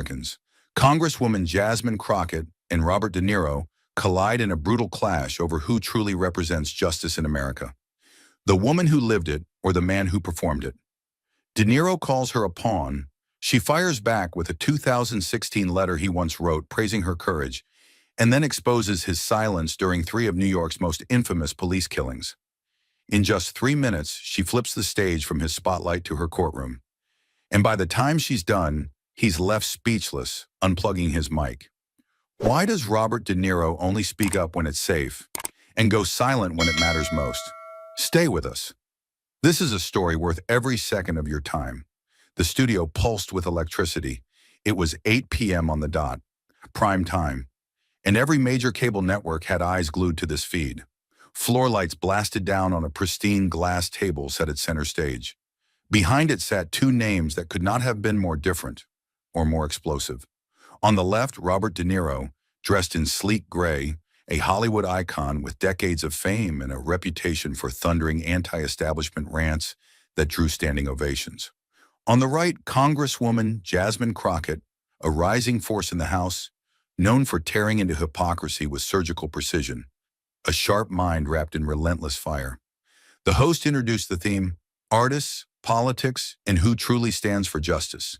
Americans. Congresswoman Jasmine Crockett and Robert De Niro collide in a brutal clash over who truly represents justice in America. The woman who lived it or the man who performed it. De Niro calls her a pawn. She fires back with a 2016 letter he once wrote praising her courage, and then exposes his silence during three of New York's most infamous police killings. In just 3 minutes, she flips the stage from his spotlight to her courtroom. And by the time she's done, he's left speechless, unplugging his mic. Why does Robert De Niro only speak up when it's safe and go silent when it matters most? Stay with us. This is a story worth every second of your time. The studio pulsed with electricity. It was 8 p.m. on the dot, prime time, and every major cable network had eyes glued to this feed. Floor lights blasted down on a pristine glass table set at center stage. Behind it sat two names that could not have been more different or more explosive. On the left, Robert De Niro, dressed in sleek gray, a Hollywood icon with decades of fame and a reputation for thundering anti-establishment rants that drew standing ovations. On the right, Congresswoman Jasmine Crockett, a rising force in the House, known for tearing into hypocrisy with surgical precision, a sharp mind wrapped in relentless fire. The host introduced the theme, Artists, Politics, and Who Truly Stands for Justice.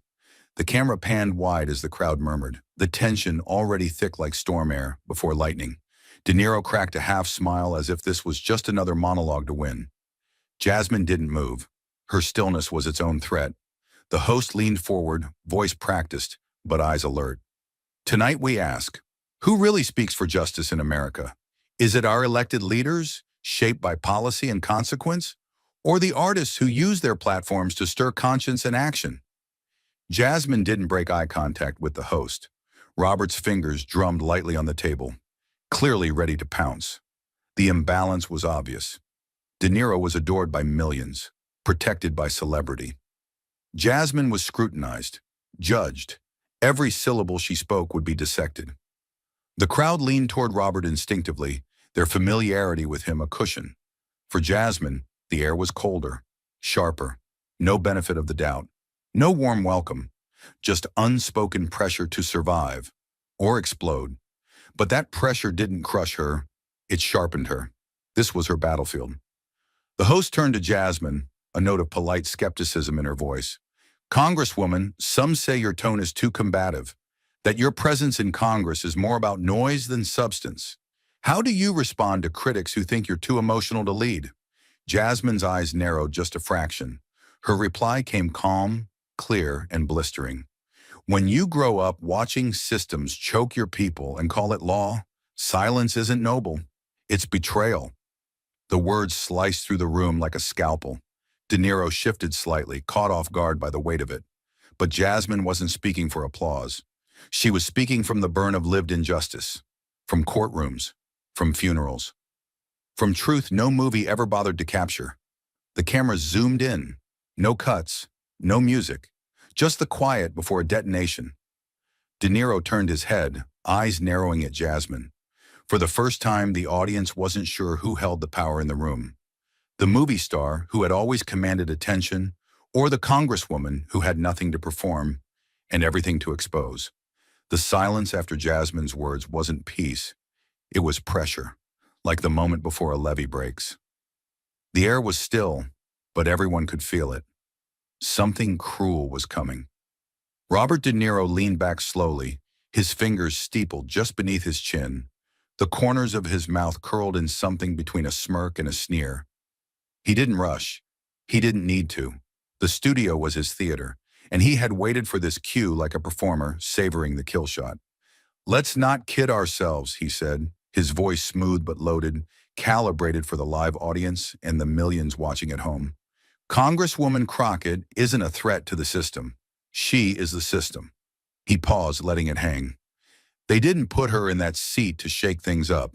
The camera panned wide as the crowd murmured, the tension already thick like storm air before lightning. De Niro cracked a half smile as if this was just another monologue to win. Jasmine didn't move. Her stillness was its own threat. The host leaned forward, voice practiced, but eyes alert. Tonight we ask, who really speaks for justice in America? Is it our elected leaders, shaped by policy and consequence? Or the artists who use their platforms to stir conscience and action? Jasmine didn't break eye contact with the host. Robert's fingers drummed lightly on the table, clearly ready to pounce. The imbalance was obvious. De Niro was adored by millions, protected by celebrity. Jasmine was scrutinized, judged. Every syllable she spoke would be dissected. The crowd leaned toward Robert instinctively, their familiarity with him a cushion. For Jasmine, the air was colder, sharper, no benefit of the doubt, no warm welcome, just unspoken pressure to survive or explode. But that pressure didn't crush her, it sharpened her. This was her battlefield. The host turned to Jasmine, a note of polite skepticism in her voice. Congresswoman, some say your tone is too combative, that your presence in Congress is more about noise than substance. How do you respond to critics who think you're too emotional to lead? Jasmine's eyes narrowed just a fraction. Her reply came calm, clear, and blistering. When you grow up watching systems choke your people and call it law, silence isn't noble. It's betrayal. The words sliced through the room like a scalpel. De Niro shifted slightly, caught off guard by the weight of it. But Jasmine wasn't speaking for applause. She was speaking from the burn of lived injustice, from courtrooms, from funerals, from truth no movie ever bothered to capture. The camera zoomed in, no cuts, no music, just the quiet before a detonation. De Niro turned his head, eyes narrowing at Jasmine. For the first time, the audience wasn't sure who held the power in the room. The movie star, who had always commanded attention, or the congresswoman who had nothing to perform and everything to expose. The silence after Jasmine's words wasn't peace. It was pressure, like the moment before a levee breaks. The air was still, but everyone could feel it. Something cruel was coming. Robert De Niro leaned back slowly, his fingers steepled just beneath his chin. The corners of his mouth curled in something between a smirk and a sneer. He didn't rush. He didn't need to. The studio was his theater, and he had waited for this cue like a performer, savoring the kill shot. Let's not kid ourselves, he said, his voice smooth but loaded, calibrated for the live audience and the millions watching at home. Congresswoman Crockett isn't a threat to the system. She is the system. He paused, letting it hang. They didn't put her in that seat to shake things up.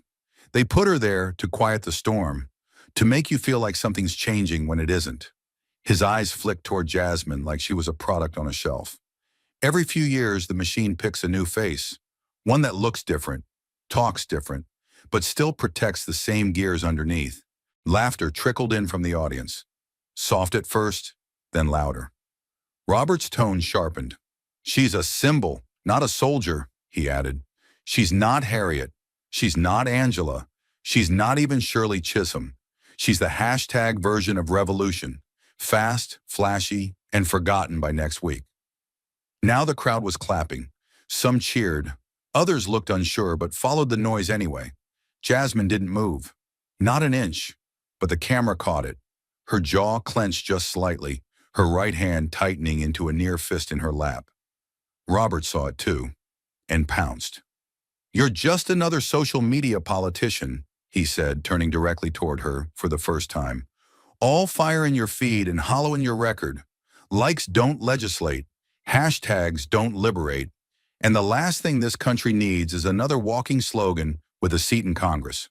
They put her there to quiet the storm, to make you feel like something's changing when it isn't. His eyes flicked toward Jasmine like she was a product on a shelf. Every few years, the machine picks a new face, one that looks different, talks different, but still protects the same gears underneath. Laughter trickled in from the audience. Soft at first, then louder. Robert's tone sharpened. She's a symbol, Not a soldier, he added. She's not Harriet. She's not Angela. She's not even Shirley Chisholm. She's the hashtag version of revolution. Fast, flashy, and forgotten by next week. Now the crowd was clapping. Some cheered. Others looked unsure but followed the noise anyway. Jasmine didn't move. Not an inch. But the camera caught it. Her jaw clenched just slightly, her right hand tightening into a near fist in her lap. Robert saw it too, and pounced. "You're just another social media politician," he said, turning directly toward her for the first time. "All fire in your feed and hollow in your record. Likes don't legislate. Hashtags don't liberate. And the last thing this country needs is another walking slogan with a seat in Congress."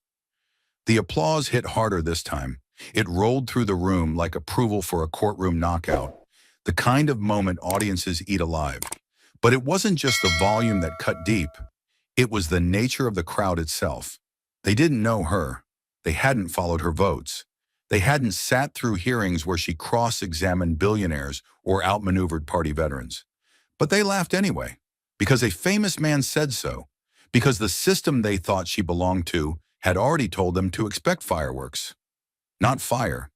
The applause hit harder this time. It rolled through the room like approval for a courtroom knockout, the kind of moment audiences eat alive. But it wasn't just the volume that cut deep. It was the nature of the crowd itself. They didn't know her. They hadn't followed her votes. They hadn't sat through hearings where she cross-examined billionaires or outmaneuvered party veterans. But they laughed anyway, because a famous man said so, because the system they thought she belonged to had already told them to expect fireworks. Not fire.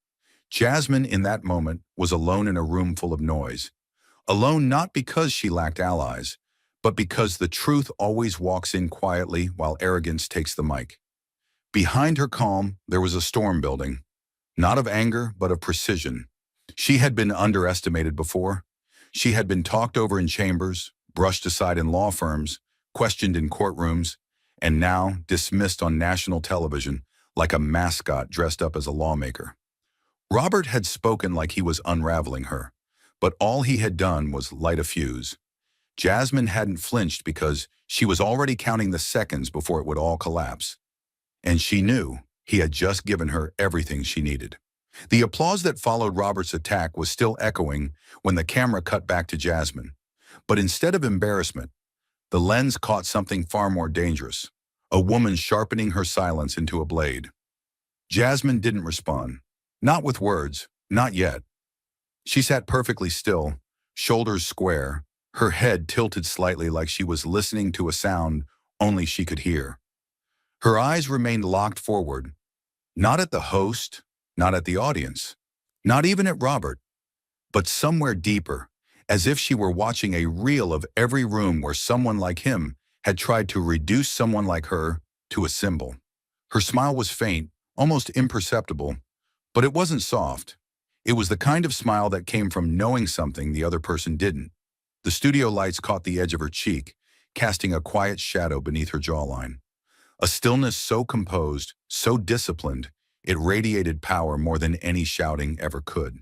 Jasmine, in that moment, was alone in a room full of noise. Alone not because she lacked allies, but because the truth always walks in quietly while arrogance takes the mic. Behind her calm, there was a storm building. Not of anger, but of precision. She had been underestimated before. She had been talked over in chambers, brushed aside in law firms, questioned in courtrooms, and now dismissed on national television like a mascot dressed up as a lawmaker. Robert had spoken like he was unraveling her, but all he had done was light a fuse. Jasmine hadn't flinched because she was already counting the seconds before it would all collapse. And she knew he had just given her everything she needed. The applause that followed Robert's attack was still echoing when the camera cut back to Jasmine. But instead of embarrassment, the lens caught something far more dangerous, a woman sharpening her silence into a blade. Jasmine didn't respond. Not with words, not yet. She sat perfectly still, shoulders square, her head tilted slightly like she was listening to a sound only she could hear. Her eyes remained locked forward, not at the host, not at the audience, not even at Robert, but somewhere deeper, as if she were watching a reel of every room where someone like him had tried to reduce someone like her to a symbol. Her smile was faint, almost imperceptible, but it wasn't soft. It was the kind of smile that came from knowing something the other person didn't. The studio lights caught the edge of her cheek, casting a quiet shadow beneath her jawline. A stillness so composed, so disciplined, it radiated power more than any shouting ever could.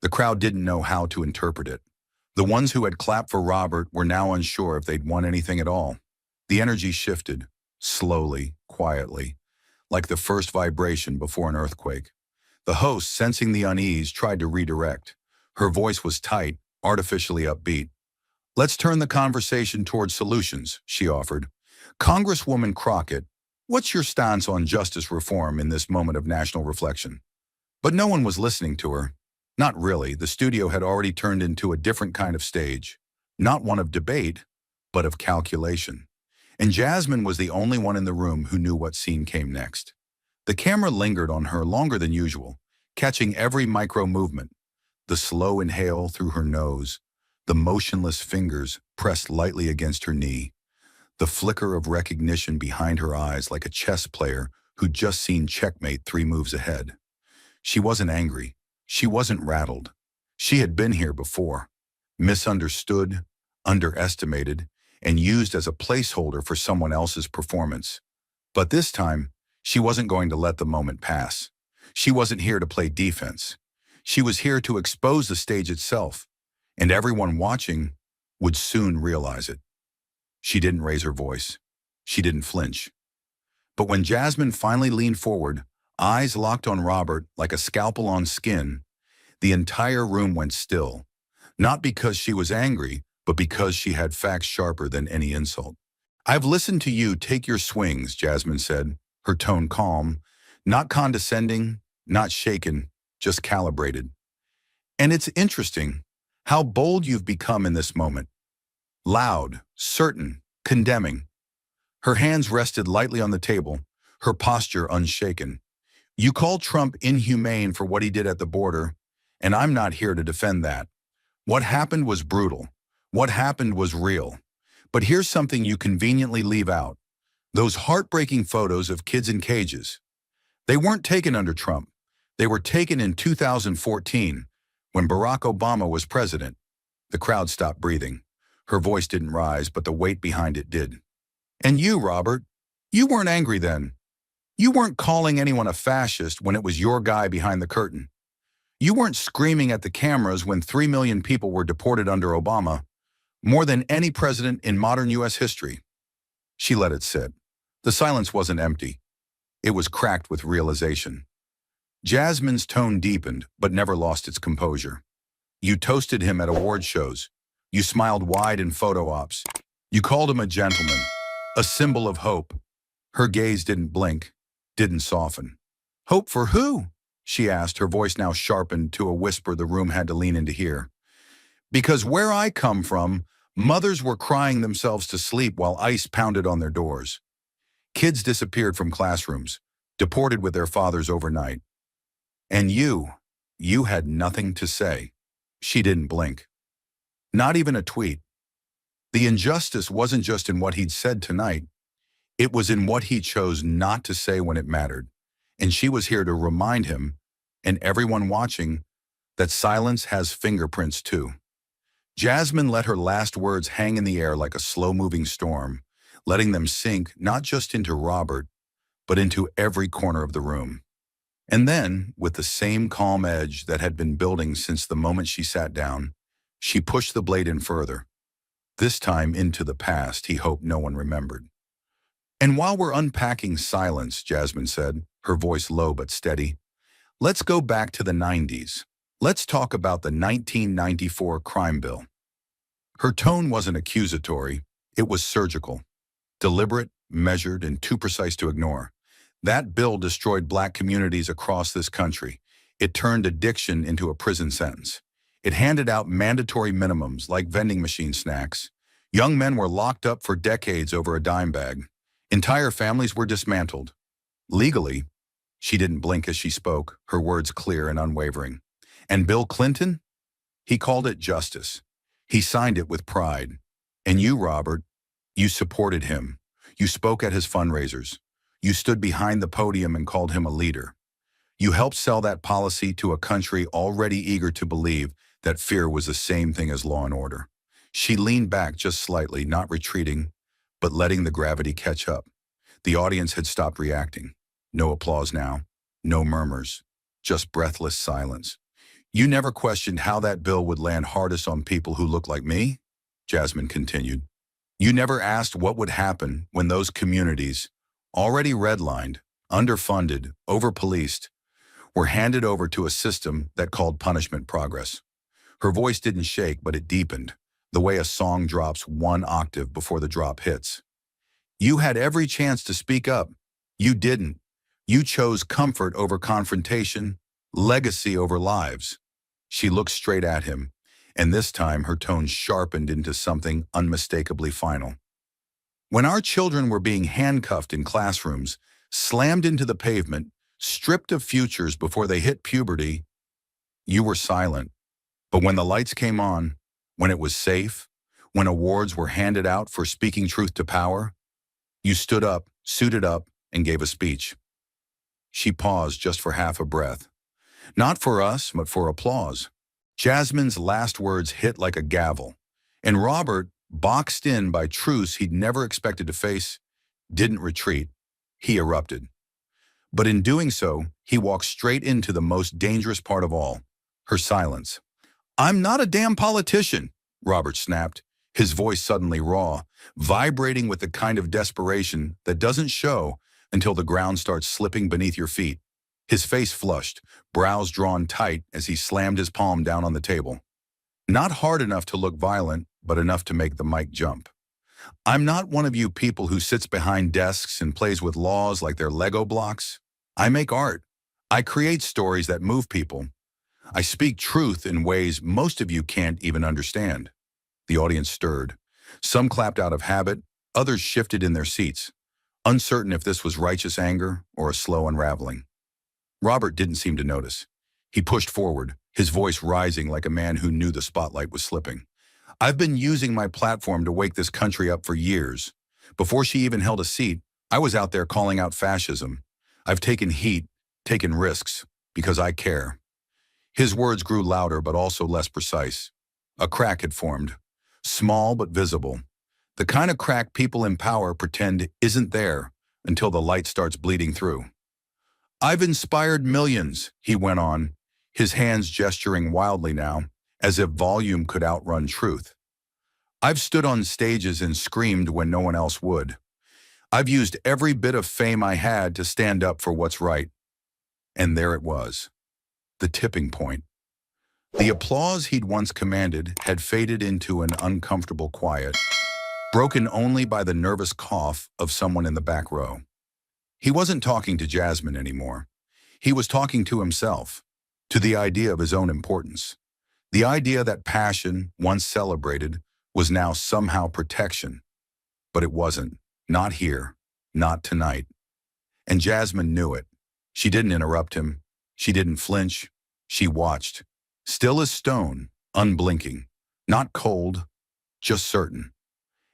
The crowd didn't know how to interpret it. The ones who had clapped for Robert were now unsure if they'd won anything at all. The energy shifted, slowly, quietly, like the first vibration before an earthquake. The host, sensing the unease, tried to redirect. Her voice was tight, artificially upbeat. "Let's turn the conversation towards solutions," she offered. "Congresswoman Crockett, what's your stance on justice reform in this moment of national reflection?" But no one was listening to her. Not really. The studio had already turned into a different kind of stage. Not one of debate, but of calculation. And Jasmine was the only one in the room who knew what scene came next. The camera lingered on her longer than usual, catching every micro movement. The slow inhale through her nose, the motionless fingers pressed lightly against her knee, the flicker of recognition behind her eyes like a chess player who'd just seen checkmate 3 moves ahead. She wasn't angry. She wasn't rattled. She had been here before, misunderstood, underestimated, and used as a placeholder for someone else's performance. But this time, she wasn't going to let the moment pass. She wasn't here to play defense. She was here to expose the stage itself, and everyone watching would soon realize it. She didn't raise her voice. She didn't flinch. But when Jasmine finally leaned forward, eyes locked on Robert like a scalpel on skin, the entire room went still. Not because she was angry, but because she had facts sharper than any insult. "I've listened to you take your swings," Jasmine said, her tone calm, not condescending, not shaken, just calibrated. "And it's interesting how bold you've become in this moment. Loud, certain, condemning. Her hands rested lightly on the table, her posture unshaken. You call Trump inhumane for what he did at the border, and I'm not here to defend that. What happened was brutal. What happened was real. But here's something you conveniently leave out. Those heartbreaking photos of kids in cages. They weren't taken under Trump. They were taken in 2014, when Barack Obama was president. The crowd stopped breathing. Her voice didn't rise, but the weight behind it did. And you, Robert, you weren't angry then. You weren't calling anyone a fascist when it was your guy behind the curtain. You weren't screaming at the cameras when 3 million people were deported under Obama, more than any president in modern U.S. history. She let it sit. The silence wasn't empty. It was cracked with realization. Jasmine's tone deepened, but never lost its composure. You toasted him at award shows. You smiled wide in photo ops. You called him a gentleman, a symbol of hope. Her gaze didn't blink, didn't soften. Hope for who? She asked, her voice now sharpened to a whisper the room had to lean in to hear. Because where I come from, mothers were crying themselves to sleep while ICE pounded on their doors. Kids disappeared from classrooms, deported with their fathers overnight. And you had nothing to say. She didn't blink. Not even a tweet. The injustice wasn't just in what he'd said tonight. It was in what he chose not to say when it mattered. And she was here to remind him, and everyone watching, that silence has fingerprints too. Jasmine let her last words hang in the air like a slow-moving storm, letting them sink not just into Robert, but into every corner of the room. And then, with the same calm edge that had been building since the moment she sat down, she pushed the blade in further, this time into the past he hoped no one remembered. And while we're unpacking silence, Jasmine said, her voice low but steady, let's go back to the 90s. Let's talk about the 1994 crime bill. Her tone wasn't accusatory, it was surgical, deliberate, measured, and too precise to ignore. That bill destroyed Black communities across this country. It turned addiction into a prison sentence. It handed out mandatory minimums like vending machine snacks. Young men were locked up for decades over a dime bag. Entire families were dismantled. Legally, she didn't blink as she spoke, her words clear and unwavering. And Bill Clinton? He called it justice. He signed it with pride. And you, Robert, you supported him. You spoke at his fundraisers. You stood behind the podium and called him a leader. You helped sell that policy to a country already eager to believe that fear was the same thing as law and order. She leaned back just slightly, not retreating, but letting the gravity catch up. The audience had stopped reacting. No applause now, no murmurs, just breathless silence. You never questioned how that bill would land hardest on people who look like me? Jasmine continued. You never asked what would happen when those communities, already redlined, underfunded, overpoliced, were handed over to a system that called punishment progress. Her voice didn't shake, but it deepened, the way a song drops one octave before the drop hits. You had every chance to speak up. You didn't. You chose comfort over confrontation, legacy over lives. She looked straight at him, and this time her tone sharpened into something unmistakably final. When our children were being handcuffed in classrooms, slammed into the pavement, stripped of futures before they hit puberty, you were silent. But when the lights came on, when it was safe, when awards were handed out for speaking truth to power, you stood up, suited up, and gave a speech. She paused just for half a breath. Not for us, but for applause. Jasmine's last words hit like a gavel, and Robert, boxed in by truths he'd never expected to face, didn't retreat. He erupted. But in doing so, he walked straight into the most dangerous part of all, her silence. I'm not a damn politician, Robert snapped, his voice suddenly raw, vibrating with the kind of desperation that doesn't show until the ground starts slipping beneath your feet. His face flushed, brows drawn tight as he slammed his palm down on the table. Not hard enough to look violent, but enough to make the mic jump. I'm not one of you people who sits behind desks and plays with laws like they're Lego blocks. I make art. I create stories that move people. I speak truth in ways most of you can't even understand. The audience stirred. Some clapped out of habit, others shifted in their seats, uncertain if this was righteous anger or a slow unraveling. Robert didn't seem to notice. He pushed forward, his voice rising like a man who knew the spotlight was slipping. I've been using my platform to wake this country up for years. Before she even held a seat, I was out there calling out fascism. I've taken heat, taken risks, because I care. His words grew louder but also less precise. A crack had formed, small but visible. The kind of crack people in power pretend isn't there until the light starts bleeding through. I've inspired millions, he went on, his hands gesturing wildly now, as if volume could outrun truth. I've stood on stages and screamed when no one else would. I've used every bit of fame I had to stand up for what's right. And there it was, the tipping point. The applause he'd once commanded had faded into an uncomfortable quiet, broken only by the nervous cough of someone in the back row. He wasn't talking to Jasmine anymore. He was talking to himself, to the idea of his own importance. The idea that passion, once celebrated, was now somehow protection. But it wasn't. Not here. Not tonight. And Jasmine knew it. She didn't interrupt him. She didn't flinch. She watched. Still as stone, unblinking. Not cold, just certain.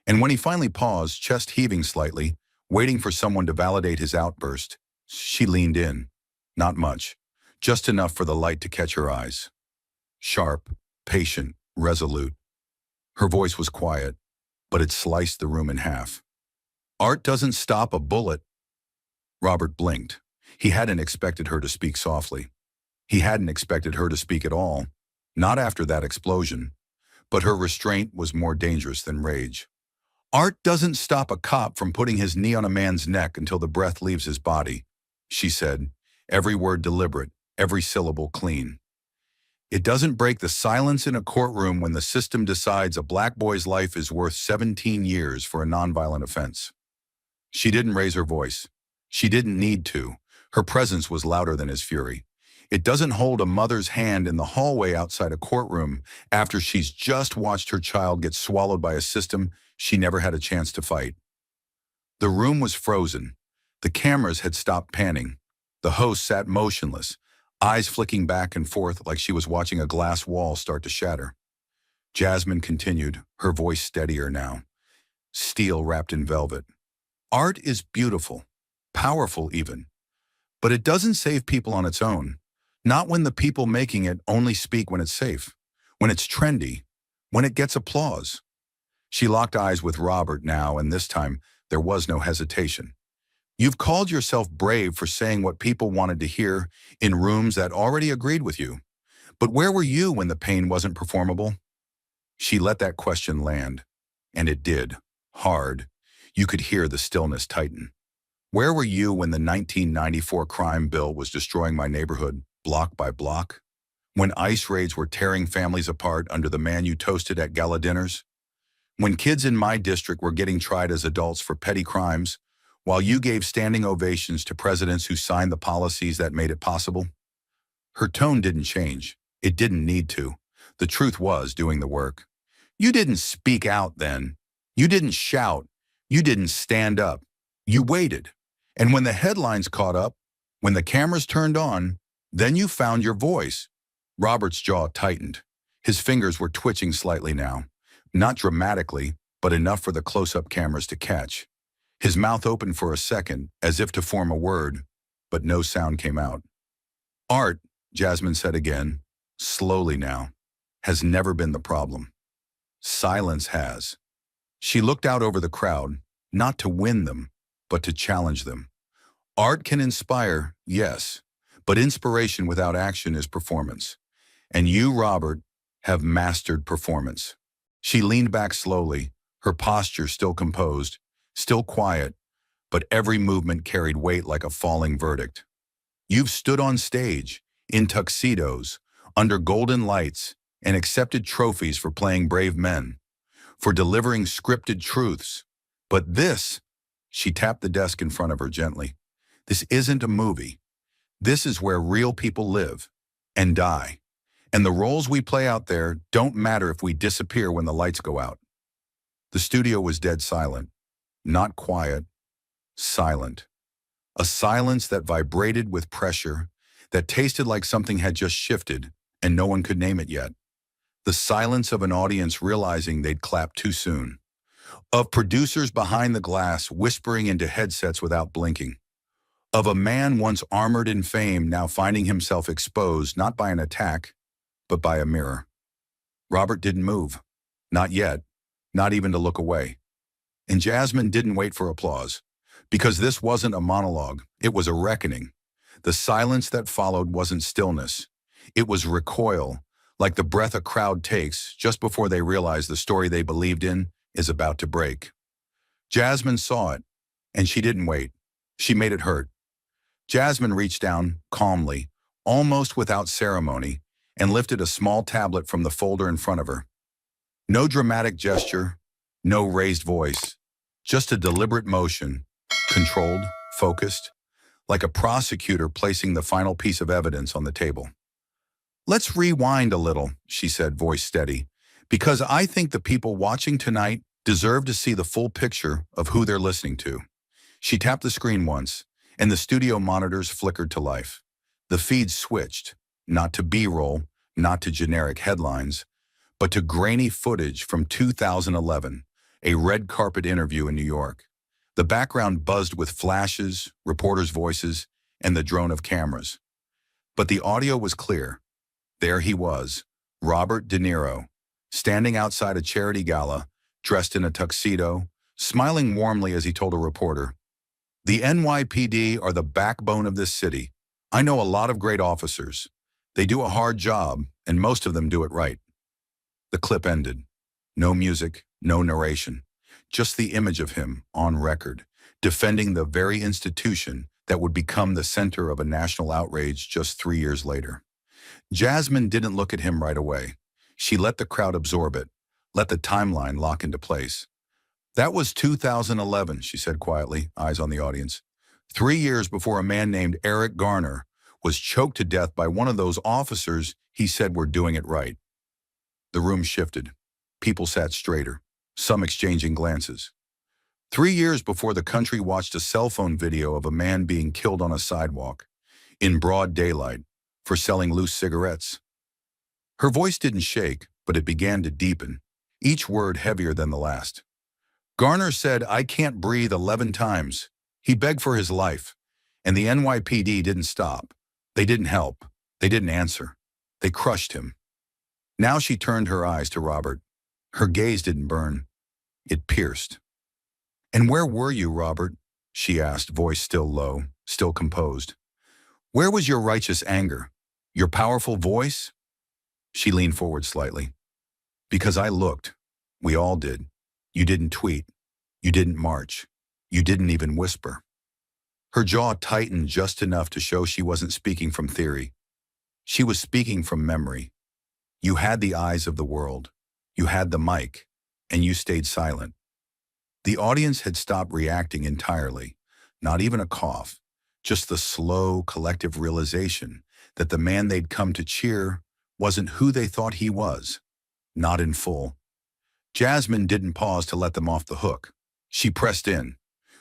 And when he finally paused, chest heaving slightly, waiting for someone to validate his outburst, she leaned in. Not much. Just enough for the light to catch her eyes. Sharp, patient, resolute. Her voice was quiet, but it sliced the room in half. Art doesn't stop a bullet. Robert blinked. He hadn't expected her to speak softly. He hadn't expected her to speak at all, not after that explosion. But her restraint was more dangerous than rage. Art doesn't stop a cop from putting his knee on a man's neck until the breath leaves his body, she said, every word deliberate, every syllable clean. It doesn't break the silence in a courtroom when the system decides a black boy's life is worth 17 years for a nonviolent offense. She didn't raise her voice. She didn't need to. Her presence was louder than his fury. It doesn't hold a mother's hand in the hallway outside a courtroom after she's just watched her child get swallowed by a system she never had a chance to fight. The room was frozen. The cameras had stopped panning. The host sat motionless, eyes flicking back and forth like she was watching a glass wall start to shatter. Jasmine continued, her voice steadier now. Steel wrapped in velvet. Art is beautiful, powerful even. But it doesn't save people on its own. Not when the people making it only speak when it's safe, when it's trendy, when it gets applause. She locked eyes with Robert now, and this time there was no hesitation. You've called yourself brave for saying what people wanted to hear in rooms that already agreed with you. But where were you when the pain wasn't performable? She let that question land, and it did, hard. You could hear the stillness tighten. Where were you when the 1994 crime bill was destroying my neighborhood, block by block? When ICE raids were tearing families apart under the man you toasted at gala dinners? When kids in my district were getting tried as adults for petty crimes, while you gave standing ovations to presidents who signed the policies that made it possible? Her tone didn't change. It didn't need to. The truth was doing the work. You didn't speak out then. You didn't shout. You didn't stand up. You waited. And when the headlines caught up, when the cameras turned on, then you found your voice. Robert's jaw tightened. His fingers were twitching slightly now. Not dramatically, but enough for the close-up cameras to catch. His mouth opened for a second, as if to form a word, but no sound came out. Art, Jasmine said again, slowly now, has never been the problem. Silence has. She looked out over the crowd, not to win them, but to challenge them. Art can inspire, yes, but inspiration without action is performance. And you, Robert, have mastered performance. She leaned back slowly, her posture still composed, still quiet, but every movement carried weight like a falling verdict. You've stood on stage, in tuxedos, under golden lights, and accepted trophies for playing brave men, for delivering scripted truths. But this, she tapped the desk in front of her gently, this isn't a movie. This is where real people live and die. And the roles we play out there don't matter if we disappear when the lights go out. The studio was dead silent. Not quiet, silent. A silence that vibrated with pressure, that tasted like something had just shifted, and no one could name it yet. The silence of an audience realizing they'd clapped too soon. Of producers behind the glass whispering into headsets without blinking. Of a man once armored in fame now finding himself exposed not by an attack, but by a mirror. Robert didn't move. Not yet. Not even to look away. And Jasmine didn't wait for applause. Because this wasn't a monologue, it was a reckoning. The silence that followed wasn't stillness. It was recoil, like the breath a crowd takes just before they realize the story they believed in is about to break. Jasmine saw it, and she didn't wait. She made it hurt. Jasmine reached down, calmly, almost without ceremony, and lifted a small tablet from the folder in front of her. No dramatic gesture, no raised voice, just a deliberate motion, controlled, focused, like a prosecutor placing the final piece of evidence on the table. "Let's rewind a little," she said, voice steady, "because I think the people watching tonight deserve to see the full picture of who they're listening to." She tapped the screen once, and the studio monitors flickered to life. The feed switched, not to B-roll, not to generic headlines, but to grainy footage from 2011, a red carpet interview in New York. The background buzzed with flashes, reporters' voices, and the drone of cameras. But the audio was clear. There he was, Robert De Niro, standing outside a charity gala, dressed in a tuxedo, smiling warmly as he told a reporter, "The NYPD are the backbone of this city. I know a lot of great officers. They do a hard job, and most of them do it right." The clip ended. No music, no narration. Just the image of him, on record, defending the very institution that would become the center of a national outrage just 3 years later. Jasmine didn't look at him right away. She let the crowd absorb it, let the timeline lock into place. "That was 2011, she said quietly, eyes on the audience. 3 years before a man named Eric Garner was choked to death by one of those officers he said were doing it right." The room shifted. People sat straighter, some exchanging glances. 3 years before the country watched a cell phone video of a man being killed on a sidewalk, in broad daylight, for selling loose cigarettes. Her voice didn't shake, but it began to deepen, each word heavier than the last. "Garner said, 'I can't breathe,' 11 times. He begged for his life. And the NYPD didn't stop. They didn't help. They didn't answer. They crushed him." Now she turned her eyes to Robert. Her gaze didn't burn. It pierced. "And where were you, Robert?" she asked, voice still low, still composed. "Where was your righteous anger? Your powerful voice?" She leaned forward slightly. "Because I looked. We all did. You didn't tweet. You didn't march. You didn't even whisper." Her jaw tightened just enough to show she wasn't speaking from theory. She was speaking from memory. You had the eyes of the world. You had the mic, and you stayed silent. The audience had stopped reacting entirely, not even a cough, just the slow, collective realization that the man they'd come to cheer wasn't who they thought he was, not in full. Jasmine didn't pause to let them off the hook. She pressed in.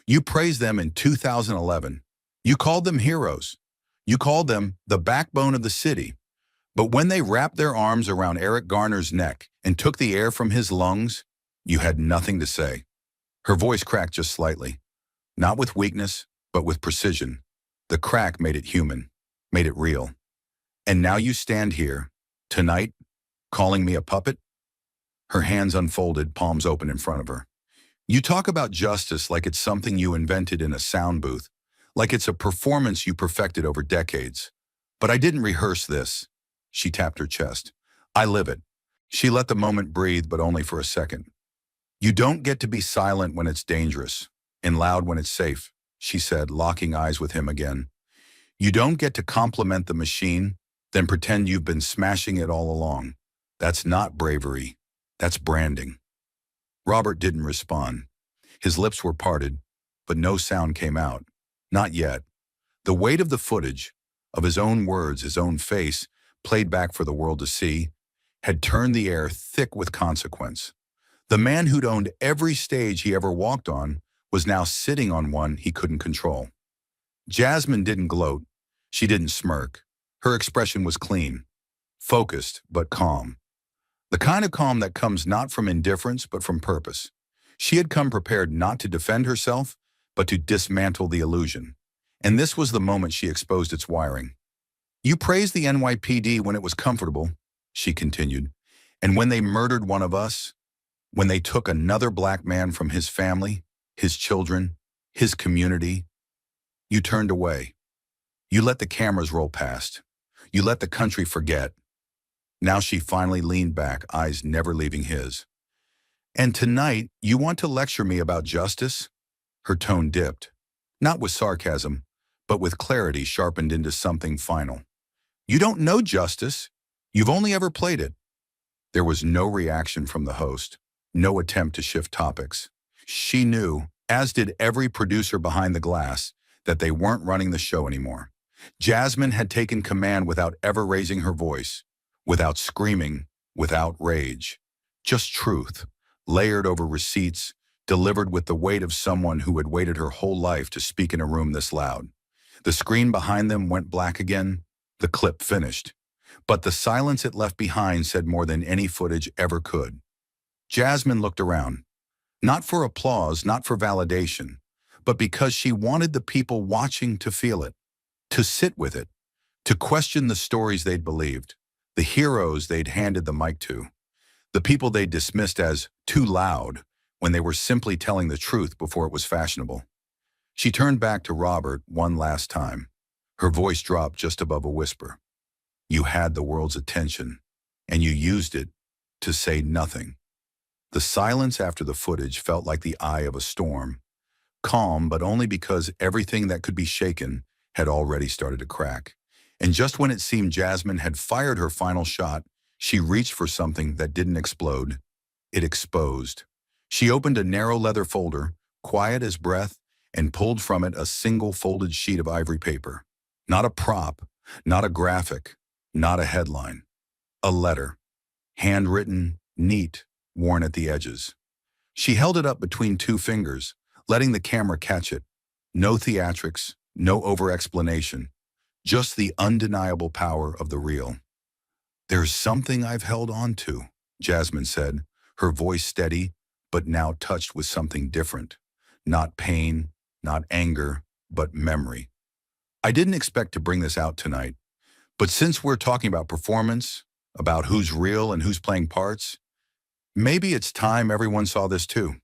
"You praised them in 2011. You called them heroes. You called them the backbone of the city. But when they wrapped their arms around Eric Garner's neck and took the air from his lungs, you had nothing to say." Her voice cracked just slightly, not with weakness, but with precision. The crack made it human, made it real. "And now you stand here, tonight, calling me a puppet?" Her hands unfolded, palms open in front of her. "You talk about justice like it's something you invented in a sound booth, like it's a performance you perfected over decades. But I didn't rehearse this." She tapped her chest. "I live it." She let the moment breathe, but only for a second. "You don't get to be silent when it's dangerous, and loud when it's safe," she said, locking eyes with him again. "You don't get to compliment the machine, then pretend you've been smashing it all along. That's not bravery. That's branding." Robert didn't respond. His lips were parted, but no sound came out. Not yet. The weight of the footage, of his own words, his own face, played back for the world to see, had turned the air thick with consequence. The man who'd owned every stage he ever walked on was now sitting on one he couldn't control. Jasmine didn't gloat. She didn't smirk. Her expression was clean, focused, but calm. The kind of calm that comes not from indifference, but from purpose. She had come prepared not to defend herself, but to dismantle the illusion. And this was the moment she exposed its wiring. You praised the NYPD when it was comfortable, she continued. And when they murdered one of us, when they took another black man from his family, his children, his community, you turned away. You let the cameras roll past. You let the country forget. Now she finally leaned back, eyes never leaving his. And tonight, you want to lecture me about justice? Her tone dipped, not with sarcasm, but with clarity sharpened into something final. You don't know justice. You've only ever played it. There was no reaction from the host, no attempt to shift topics. She knew, as did every producer behind the glass, that they weren't running the show anymore. Jasmine had taken command without ever raising her voice, without screaming, without rage. Just truth, layered over receipts, delivered with the weight of someone who had waited her whole life to speak in a room this loud. The screen behind them went black again. The clip finished. But the silence it left behind said more than any footage ever could. Jasmine looked around. Not for applause, not for validation, but because she wanted the people watching to feel it, to sit with it, to question the stories they'd believed, the heroes they'd handed the mic to, the people they'd dismissed as too loud when they were simply telling the truth before it was fashionable. She turned back to Robert one last time. Her voice dropped just above a whisper. You had the world's attention, and you used it to say nothing. The silence after the footage felt like the eye of a storm, calm, but only because everything that could be shaken had already started to crack. And just when it seemed Jasmine had fired her final shot, she reached for something that didn't explode. It exposed. She opened a narrow leather folder, quiet as breath, and pulled from it a single folded sheet of ivory paper. Not a prop, not a graphic, not a headline. A letter. Handwritten, neat, worn at the edges. She held it up between two fingers, letting the camera catch it. No theatrics, no over-explanation. Just the undeniable power of the real. There's something I've held on to, Jasmine said, her voice steady, but now touched with something different. Not pain, not anger, but memory. I didn't expect to bring this out tonight, but since we're talking about performance, about who's real and who's playing parts, maybe it's time everyone saw this too.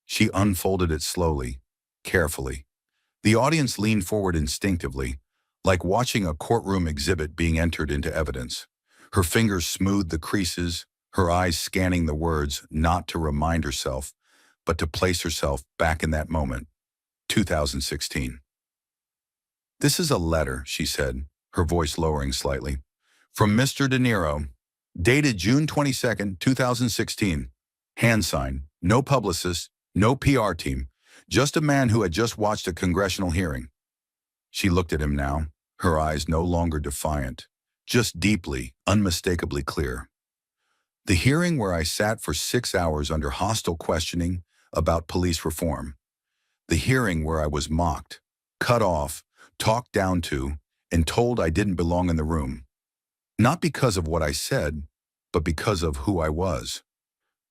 She unfolded it slowly, carefully. The audience leaned forward instinctively, like watching a courtroom exhibit being entered into evidence. Her fingers smoothed the creases, her eyes scanning the words, not to remind herself, but to place herself back in that moment. 2016. This is a letter, she said, her voice lowering slightly. From Mr. De Niro, dated June 22nd, 2016. Hand signed, no publicist, no PR team, just a man who had just watched a congressional hearing. She looked at him now, her eyes no longer defiant, just deeply, unmistakably clear. The hearing where I sat for 6 hours under hostile questioning about police reform. The hearing where I was mocked, cut off, talked down to, and told I didn't belong in the room. Not because of what I said, but because of who I was.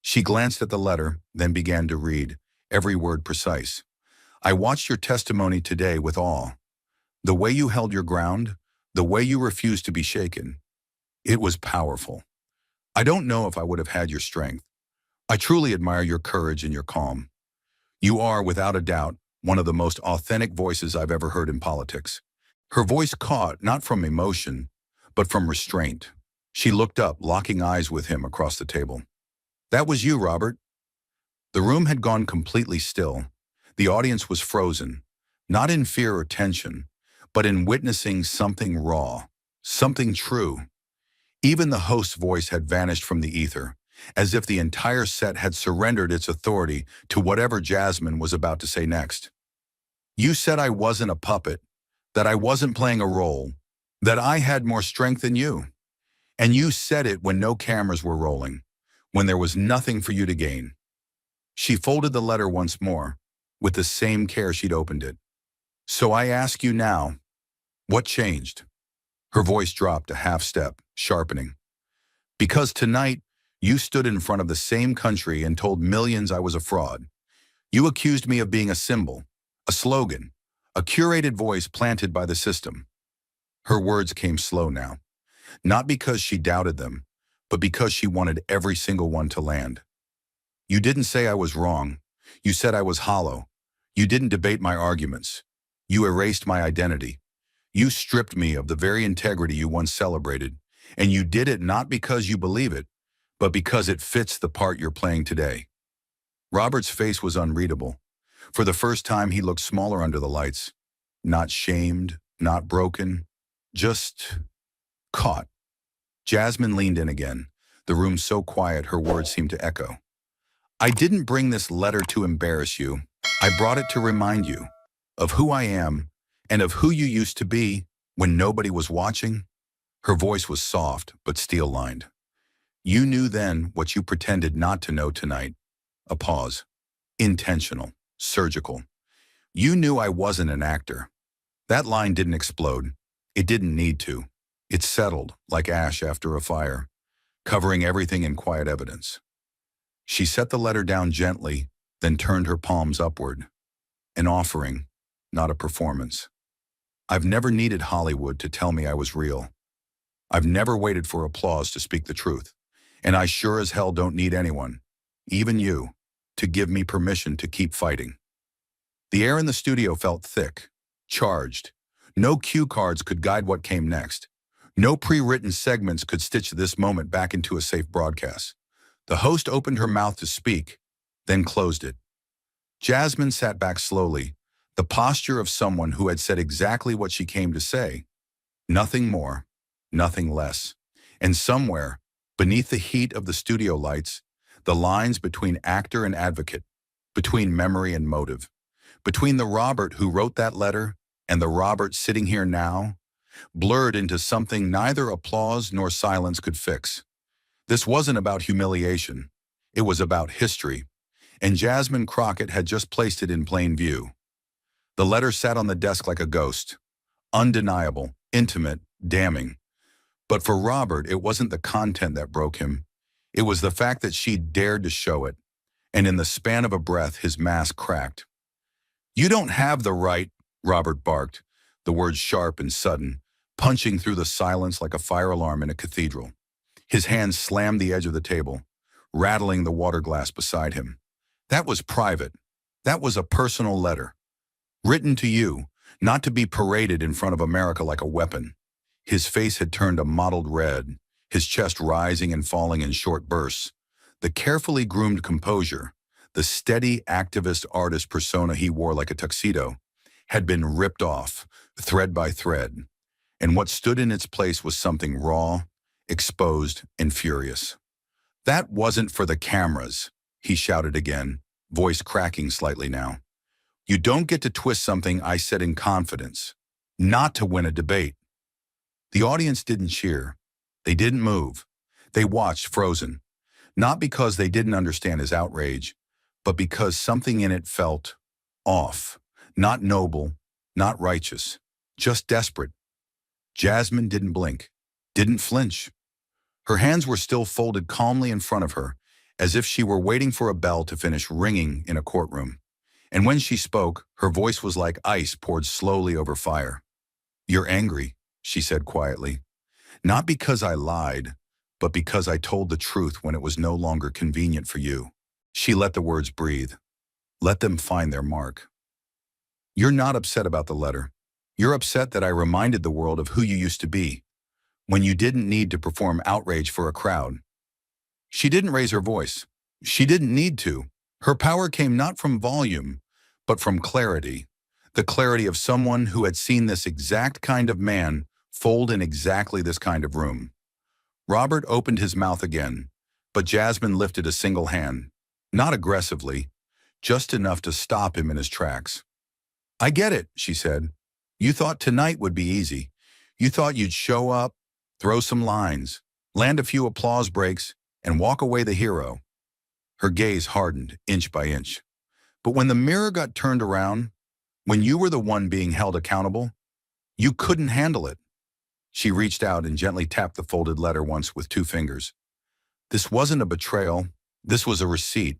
She glanced at the letter, then began to read, every word precise. I watched your testimony today with awe. The way you held your ground, the way you refused to be shaken. It was powerful. I don't know if I would have had your strength. I truly admire your courage and your calm. You are, without a doubt, one of the most authentic voices I've ever heard in politics. Her voice caught, not from emotion, but from restraint. She looked up, locking eyes with him across the table. That was you, Robert. The room had gone completely still. The audience was frozen, not in fear or tension, but in witnessing something raw, something true. Even the host's voice had vanished from the ether, as if the entire set had surrendered its authority to whatever Jasmine was about to say next. You said I wasn't a puppet, that I wasn't playing a role, that I had more strength than you. And you said it when no cameras were rolling, when there was nothing for you to gain. She folded the letter once more, with the same care she'd opened it. So I ask you now, what changed? Her voice dropped a half step, sharpening. Because tonight, you stood in front of the same country and told millions I was a fraud. You accused me of being a symbol, a slogan, a curated voice planted by the system. Her words came slow now, not because she doubted them, but because she wanted every single one to land. You didn't say I was wrong. You said I was hollow. You didn't debate my arguments. You erased my identity. You stripped me of the very integrity you once celebrated, and you did it not because you believe it, but because it fits the part you're playing today. Robert's face was unreadable. For the first time, he looked smaller under the lights. Not shamed, not broken, just caught. Jasmine leaned in again, the room so quiet her words seemed to echo. I didn't bring this letter to embarrass you. I brought it to remind you of who I am and of who you used to be when nobody was watching. Her voice was soft but steel-lined. You knew then what you pretended not to know tonight. A pause. Intentional. Surgical. You knew I wasn't an actor. That line didn't explode. It didn't need to. It settled like ash after a fire, covering everything in quiet evidence. She set the letter down gently, then turned her palms upward. An offering, not a performance. I've never needed Hollywood to tell me I was real. I've never waited for applause to speak the truth. And I sure as hell don't need anyone, even you, to give me permission to keep fighting. The air in the studio felt thick, charged. No cue cards could guide what came next. No pre-written segments could stitch this moment back into a safe broadcast. The host opened her mouth to speak, then closed it. Jasmine sat back slowly, the posture of someone who had said exactly what she came to say. Nothing more, nothing less. And somewhere, beneath the heat of the studio lights, the lines between actor and advocate, between memory and motive, between the Robert who wrote that letter and the Robert sitting here now, blurred into something neither applause nor silence could fix. This wasn't about humiliation. It was about history, and Jasmine Crockett had just placed it in plain view. The letter sat on the desk like a ghost, undeniable, intimate, damning. But for Robert, it wasn't the content that broke him. It was the fact that she dared to show it, and in the span of a breath, his mask cracked. You don't have the right, Robert barked, the words sharp and sudden, punching through the silence like a fire alarm in a cathedral. His hand slammed the edge of the table, rattling the water glass beside him. That was private. That was a personal letter. Written to you, not to be paraded in front of America like a weapon. His face had turned a mottled red, his chest rising and falling in short bursts. The carefully groomed composure, the steady activist artist persona he wore like a tuxedo, had been ripped off, thread by thread. And what stood in its place was something raw, exposed, and furious. That wasn't for the cameras, he shouted again, voice cracking slightly now. You don't get to twist something I said in confidence, not to win a debate. The audience didn't cheer. They didn't move. They watched frozen, not because they didn't understand his outrage, but because something in it felt off, not noble, not righteous, just desperate. Jasmine didn't blink, didn't flinch. Her hands were still folded calmly in front of her, as if she were waiting for a bell to finish ringing in a courtroom. And when she spoke, her voice was like ice poured slowly over fire. You're angry, she said quietly. Not because I lied, but because I told the truth when it was no longer convenient for you. She let the words breathe. Let them find their mark. You're not upset about the letter. You're upset that I reminded the world of who you used to be, when you didn't need to perform outrage for a crowd. She didn't raise her voice. She didn't need to. Her power came not from volume, but from clarity. The clarity of someone who had seen this exact kind of man fold in exactly this kind of room. Robert opened his mouth again, but Jasmine lifted a single hand, not aggressively, just enough to stop him in his tracks. I get it, she said. You thought tonight would be easy. You thought you'd show up, throw some lines, land a few applause breaks, and walk away the hero. Her gaze hardened inch by inch. But when the mirror got turned around, when you were the one being held accountable, you couldn't handle it. She reached out and gently tapped the folded letter once with two fingers. This wasn't a betrayal. This was a receipt,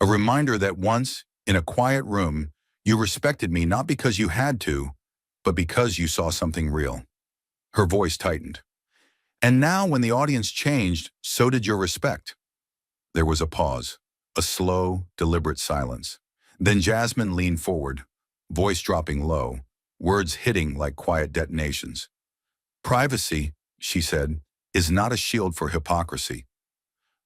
a reminder that once, in a quiet room, you respected me not because you had to, but because you saw something real. Her voice tightened. And now when the audience changed, so did your respect. There was a pause, a slow, deliberate silence. Then Jasmine leaned forward, voice dropping low, words hitting like quiet detonations. Privacy, she said, is not a shield for hypocrisy.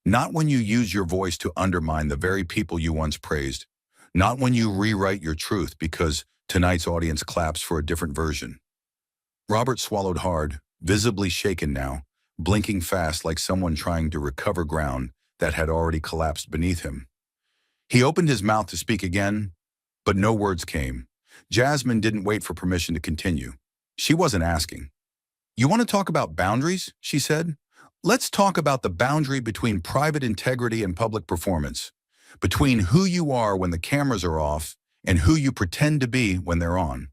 Not when you use your voice to undermine the very people you once praised. Not when you rewrite your truth because tonight's audience claps for a different version. Robert swallowed hard, visibly shaken now, blinking fast like someone trying to recover ground that had already collapsed beneath him. He opened his mouth to speak again, but no words came. Jasmine didn't wait for permission to continue. She wasn't asking. You want to talk about boundaries? She said. Let's talk about the boundary between private integrity and public performance, between who you are when the cameras are off and who you pretend to be when they're on.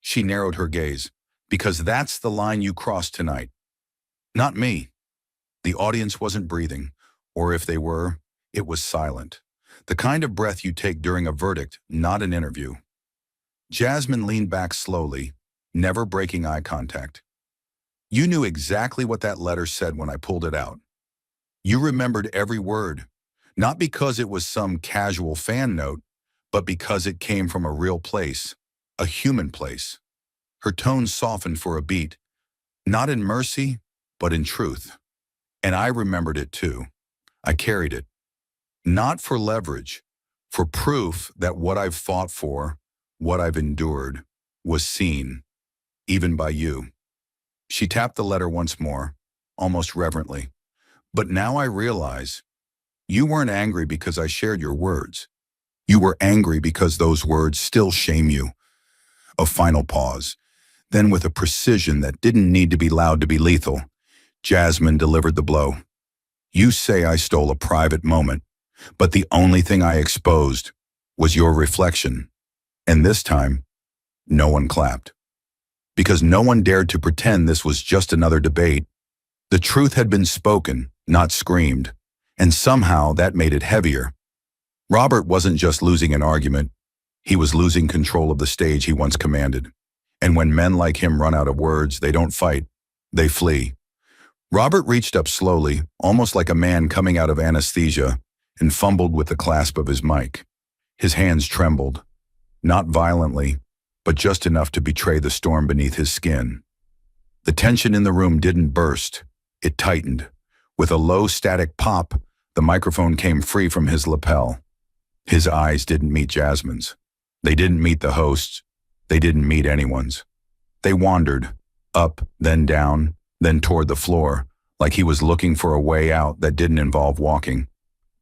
She narrowed her gaze, because that's the line you crossed tonight. Not me. The audience wasn't breathing, or if they were, it was silent. The kind of breath you take during a verdict, not an interview. Jasmine leaned back slowly, never breaking eye contact. You knew exactly what that letter said when I pulled it out. You remembered every word, not because it was some casual fan note, but because it came from a real place, a human place. Her tone softened for a beat, not in mercy, but in truth. And I remembered it too. I carried it. Not for leverage, for proof that what I've fought for, what I've endured, was seen, even by you. She tapped the letter once more, almost reverently. But now I realize, you weren't angry because I shared your words. You were angry because those words still shame you. A final pause. Then with a precision that didn't need to be loud to be lethal, Jasmine delivered the blow. You say I stole a private moment, but the only thing I exposed was your reflection. And this time, no one clapped. Because no one dared to pretend this was just another debate. The truth had been spoken, not screamed, and somehow that made it heavier. Robert wasn't just losing an argument, he was losing control of the stage he once commanded. And when men like him run out of words, they don't fight, they flee. Robert reached up slowly, almost like a man coming out of anesthesia, and fumbled with the clasp of his mic. His hands trembled, not violently, but just enough to betray the storm beneath his skin. The tension in the room didn't burst, it tightened. With a low static pop, the microphone came free from his lapel. His eyes didn't meet Jasmine's. They didn't meet the host's. They didn't meet anyone's. They wandered, up, then down, then toward the floor, like he was looking for a way out that didn't involve walking.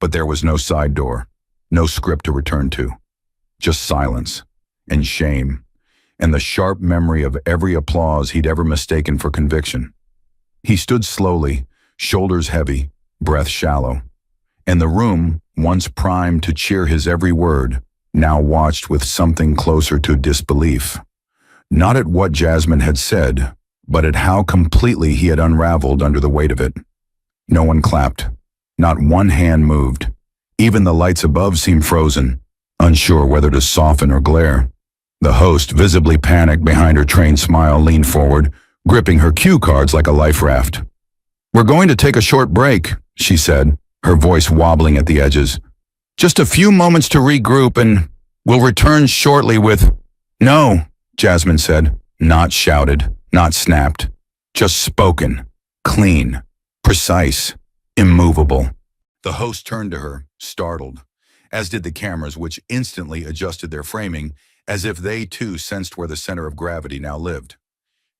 But there was no side door, no script to return to. Just silence, and shame, and the sharp memory of every applause he'd ever mistaken for conviction. He stood slowly, shoulders heavy, breath shallow. And the room, once primed to cheer his every word, now watched with something closer to disbelief. Not at what Jasmine had said, but at how completely he had unraveled under the weight of it. No one clapped. Not one hand moved. Even the lights above seemed frozen, unsure whether to soften or glare. The host, visibly panicked behind her trained smile, leaned forward, gripping her cue cards like a life raft. "We're going to take a short break," she said, her voice wobbling at the edges. "Just a few moments to regroup and we'll return shortly with—" "No," Jasmine said, not shouted, not snapped, just spoken, clean, precise, immovable. The host turned to her, startled, as did the cameras, which instantly adjusted their framing as if they too sensed where the center of gravity now lived.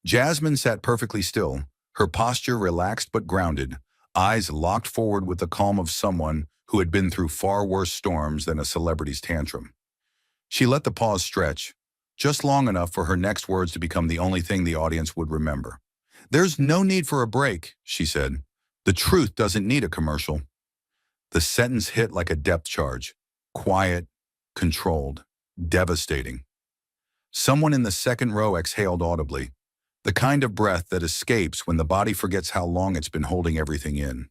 Jasmine sat perfectly still, her posture relaxed but grounded, eyes locked forward with the calm of someone who had been through far worse storms than a celebrity's tantrum. She let the pause stretch, just long enough for her next words to become the only thing the audience would remember. "There's no need for a break," she said. "The truth doesn't need a commercial." The sentence hit like a depth charge. Quiet, controlled, devastating. Someone in the second row exhaled audibly, the kind of breath that escapes when the body forgets how long it's been holding everything in.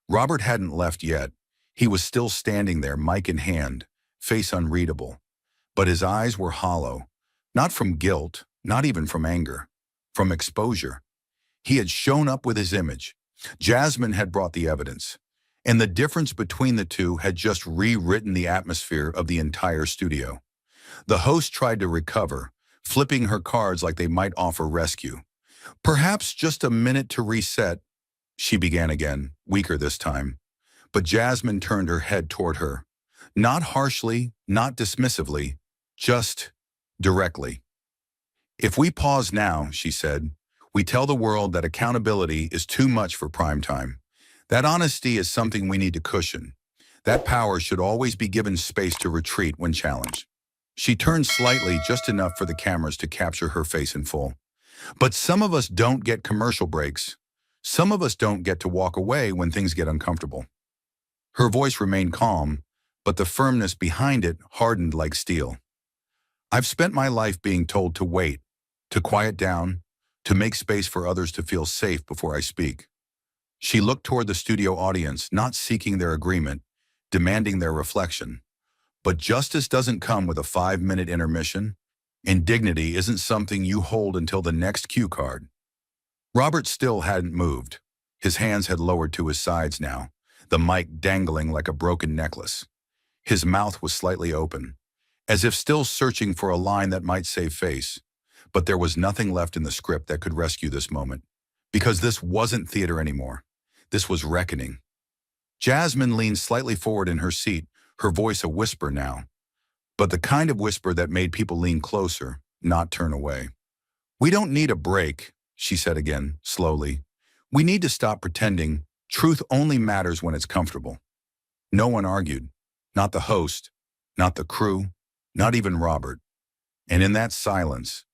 Robert hadn't left yet. He was still standing there, mic in hand, face unreadable. But his eyes were hollow, not from guilt, not even from anger, from exposure. He had shown up with his image. Jasmine had brought the evidence. And the difference between the two had just rewritten the atmosphere of the entire studio. The host tried to recover, flipping her cards like they might offer rescue. Perhaps just a minute to reset, she began again, weaker this time. But Jasmine turned her head toward her. Not harshly, not dismissively, just directly. If we pause now, she said, we tell the world that accountability is too much for prime time. That honesty is something we need to cushion. That power should always be given space to retreat when challenged. She turned slightly, just enough for the cameras to capture her face in full. But some of us don't get commercial breaks. Some of us don't get to walk away when things get uncomfortable. Her voice remained calm, but the firmness behind it hardened like steel. I've spent my life being told to wait, to quiet down, to make space for others to feel safe before I speak. She looked toward the studio audience, not seeking their agreement, demanding their reflection. But justice doesn't come with a 5-minute intermission, and dignity isn't something you hold until the next cue card. Robert still hadn't moved. His hands had lowered to his sides now, the mic dangling like a broken necklace. His mouth was slightly open, as if still searching for a line that might save face. But there was nothing left in the script that could rescue this moment, because this wasn't theater anymore. This was reckoning. Jasmine leaned slightly forward in her seat, her voice a whisper now, but the kind of whisper that made people lean closer, not turn away. We don't need a break, she said again, slowly. We need to stop pretending truth only matters when it's comfortable. No one argued, not the host, not the crew, not even Robert. And in that silence,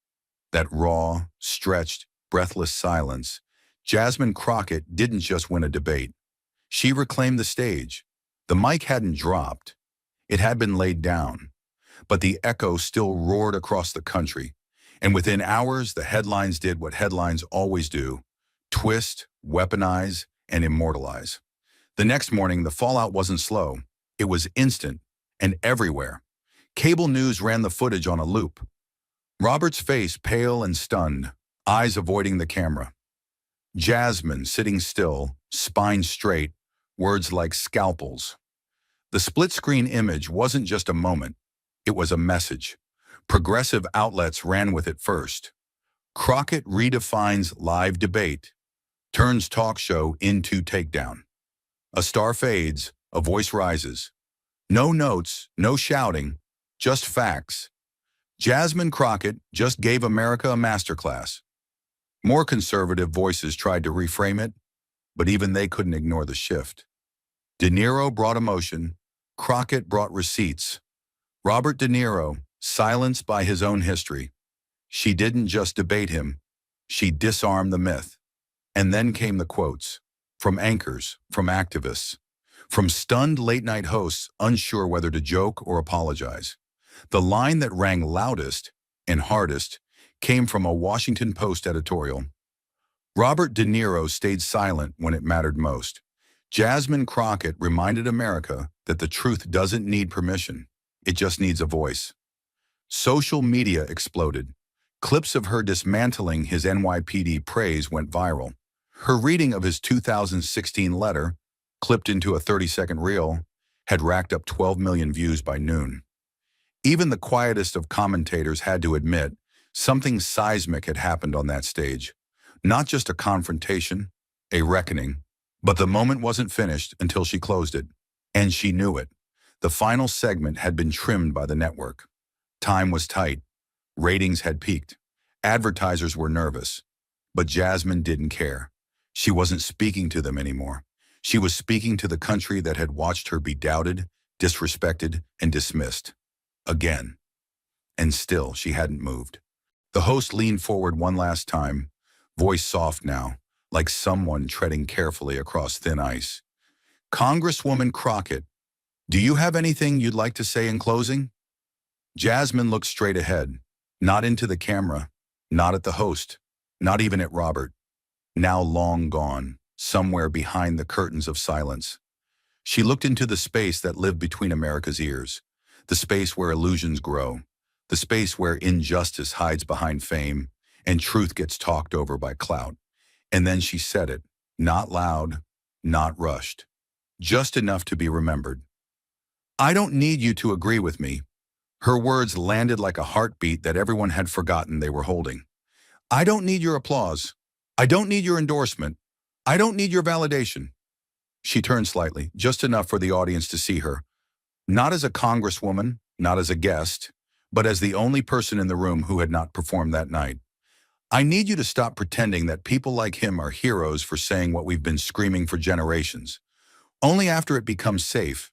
that raw, stretched, breathless silence, Jasmine Crockett didn't just win a debate. She reclaimed the stage. The mic hadn't dropped. It had been laid down. But the echo still roared across the country. And within hours, the headlines did what headlines always do: twist, weaponize, and immortalize. The next morning, the fallout wasn't slow. It was instant and everywhere. Cable news ran the footage on a loop. Robert's face pale and stunned, eyes avoiding the camera. Jasmine sitting still, spine straight, words like scalpels. The split-screen image wasn't just a moment. It was a message. Progressive outlets ran with it first. Crockett redefines live debate, turns talk show into takedown. A star fades, a voice rises. No notes, no shouting, just facts. Jasmine Crockett just gave America a masterclass. More conservative voices tried to reframe it, but even they couldn't ignore the shift. De Niro brought emotion, Crockett brought receipts. Robert De Niro, silenced by his own history. She didn't just debate him, she disarmed the myth. And then came the quotes, from anchors, from activists, from stunned late-night hosts unsure whether to joke or apologize. The line that rang loudest and hardest came from a Washington Post editorial. Robert De Niro stayed silent when it mattered most. Jasmine Crockett reminded America that the truth doesn't need permission. It just needs a voice. Social media exploded. Clips of her dismantling his NYPD praise went viral. Her reading of his 2016 letter, clipped into a 30-second reel, had racked up 12 million views by noon. Even the quietest of commentators had to admit something seismic had happened on that stage. Not just a confrontation, a reckoning. But the moment wasn't finished until she closed it. And she knew it. The final segment had been trimmed by the network. Time was tight. Ratings had peaked. Advertisers were nervous. But Jasmine didn't care. She wasn't speaking to them anymore. She was speaking to the country that had watched her be doubted, disrespected, and dismissed. Again. And still, she hadn't moved. The host leaned forward one last time, voice soft now, like someone treading carefully across thin ice. Congresswoman Crockett, do you have anything you'd like to say in closing? Jasmine looked straight ahead, not into the camera, not at the host, not even at Robert, now long gone, somewhere behind the curtains of silence. She looked into the space that lived between America's ears, the space where illusions grow, the space where injustice hides behind fame and truth gets talked over by clout. And then she said it, not loud, not rushed, just enough to be remembered. I don't need you to agree with me. Her words landed like a heartbeat that everyone had forgotten they were holding. I don't need your applause. I don't need your endorsement. I don't need your validation. She turned slightly, just enough for the audience to see her, not as a congresswoman, not as a guest, but as the only person in the room who had not performed that night. I need you to stop pretending that people like him are heroes for saying what we've been screaming for generations. Only after it becomes safe,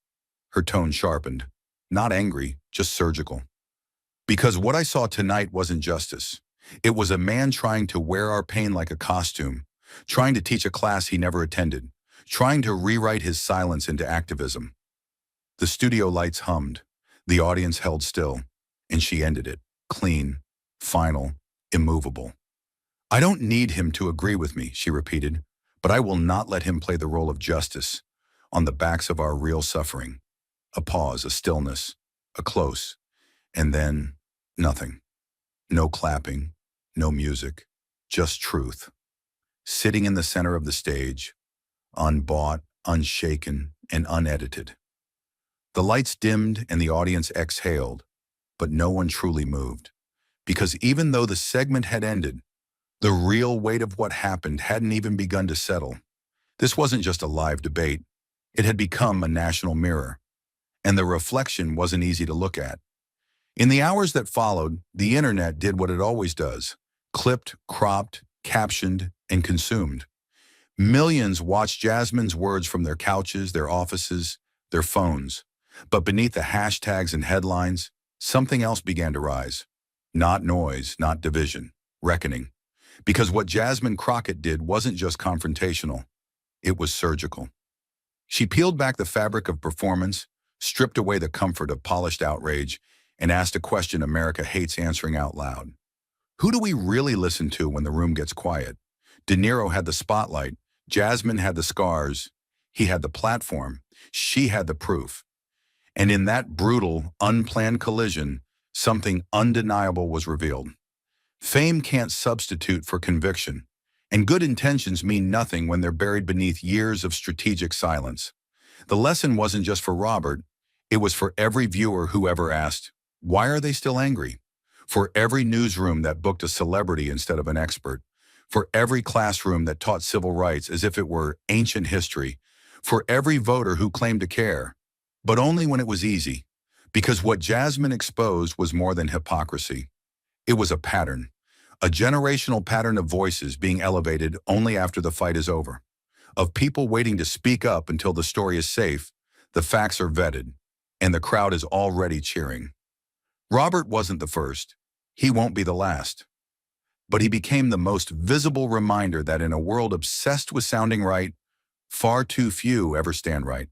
her tone sharpened, not angry, just surgical. Because what I saw tonight wasn't justice. It was a man trying to wear our pain like a costume, trying to teach a class he never attended, trying to rewrite his silence into activism. The studio lights hummed, the audience held still, and she ended it, clean, final, immovable. I don't need him to agree with me, she repeated, but I will not let him play the role of justice on the backs of our real suffering. A pause, a stillness, a close, and then nothing. No clapping, no music, just truth. Sitting in the center of the stage, unbought, unshaken, and unedited. The lights dimmed and the audience exhaled, but no one truly moved. Because even though the segment had ended, the real weight of what happened hadn't even begun to settle. This wasn't just a live debate. It had become a national mirror, and the reflection wasn't easy to look at. In the hours that followed, the internet did what it always does: clipped, cropped, captioned, and consumed. Millions watched Jasmine's words from their couches, their offices, their phones. But beneath the hashtags and headlines, something else began to rise. Not noise, not division, reckoning. Because what Jasmine Crockett did wasn't just confrontational, it was surgical. She peeled back the fabric of performance, stripped away the comfort of polished outrage, and asked a question America hates answering out loud. Who do we really listen to when the room gets quiet? De Niro had the spotlight, Jasmine had the scars, he had the platform, she had the proof. And in that brutal, unplanned collision, something undeniable was revealed. Fame can't substitute for conviction, and good intentions mean nothing when they're buried beneath years of strategic silence. The lesson wasn't just for Robert, it was for every viewer who ever asked, why are they still angry? For every newsroom that booked a celebrity instead of an expert, for every classroom that taught civil rights as if it were ancient history, for every voter who claimed to care, but only when it was easy, because what Jasmine exposed was more than hypocrisy. It was a pattern, a generational pattern of voices being elevated only after the fight is over, of people waiting to speak up until the story is safe, the facts are vetted, and the crowd is already cheering. Robert wasn't the first. He won't be the last. But he became the most visible reminder that in a world obsessed with sounding right, far too few ever stand right.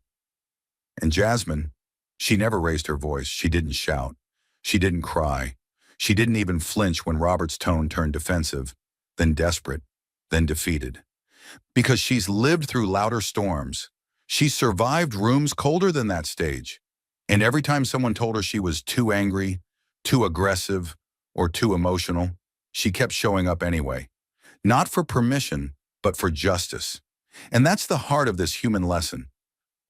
And Jasmine, she never raised her voice. She didn't shout. She didn't cry. She didn't even flinch when Robert's tone turned defensive, then desperate, then defeated. Because she's lived through louder storms. She's survived rooms colder than that stage. And every time someone told her she was too angry, too aggressive, or too emotional, she kept showing up anyway. Not for permission, but for justice. And that's the heart of this human lesson.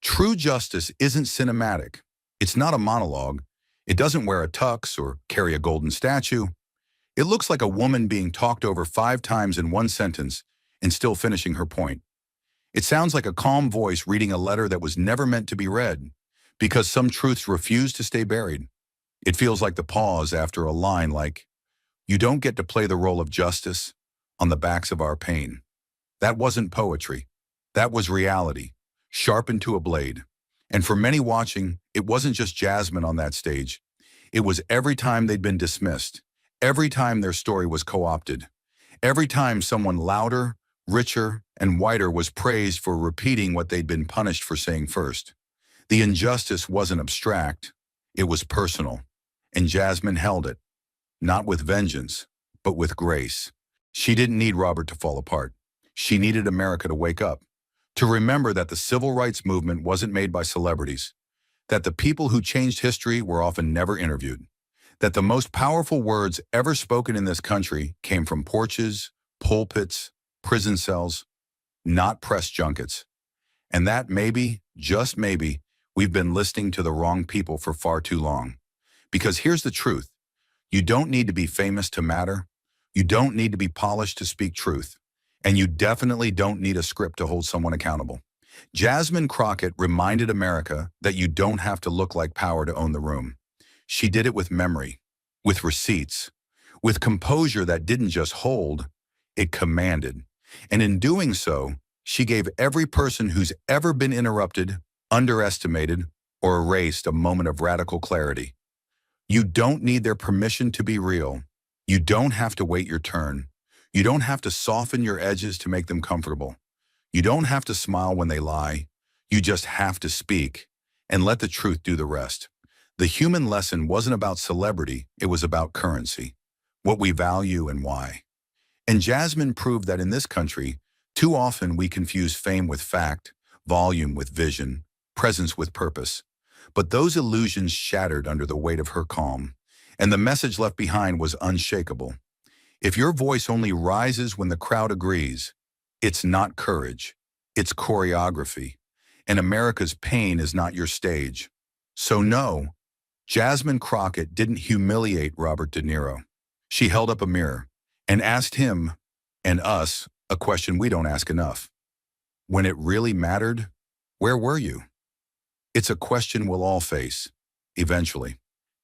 True justice isn't cinematic. It's not a monologue. It doesn't wear a tux or carry a golden statue. It looks like a woman being talked over 5 times in one sentence and still finishing her point. It sounds like a calm voice reading a letter that was never meant to be read, because some truths refuse to stay buried. It feels like the pause after a line like, "You don't get to play the role of justice on the backs of our pain." That wasn't poetry. That was reality, sharpened to a blade. And for many watching, it wasn't just Jasmine on that stage. It was every time they'd been dismissed, every time their story was co-opted, every time someone louder, richer, and whiter was praised for repeating what they'd been punished for saying first. The injustice wasn't abstract, it was personal. And Jasmine held it, not with vengeance, but with grace. She didn't need Robert to fall apart. She needed America to wake up, to remember that the civil rights movement wasn't made by celebrities, that the people who changed history were often never interviewed, that the most powerful words ever spoken in this country came from porches, pulpits, prison cells, not press junkets. And that maybe, just maybe, we've been listening to the wrong people for far too long. Because here's the truth. You don't need to be famous to matter. You don't need to be polished to speak truth. And you definitely don't need a script to hold someone accountable. Jasmine Crockett reminded America that you don't have to look like power to own the room. She did it with memory, with receipts, with composure that didn't just hold, it commanded. And in doing so, she gave every person who's ever been interrupted, underestimated, or erased a moment of radical clarity. You don't need their permission to be real. You don't have to wait your turn. You don't have to soften your edges to make them comfortable. You don't have to smile when they lie. You just have to speak and let the truth do the rest. The human lesson wasn't about celebrity, it was about currency, what we value and why. And Jasmine proved that in this country, too often we confuse fame with fact, volume with vision, presence with purpose. But those illusions shattered under the weight of her calm, and the message left behind was unshakable. If your voice only rises when the crowd agrees, it's not courage, it's choreography, and America's pain is not your stage. So no, Jasmine Crockett didn't humiliate Robert De Niro. She held up a mirror and asked him, and us, a question we don't ask enough. When it really mattered, where were you? It's a question we'll all face, eventually.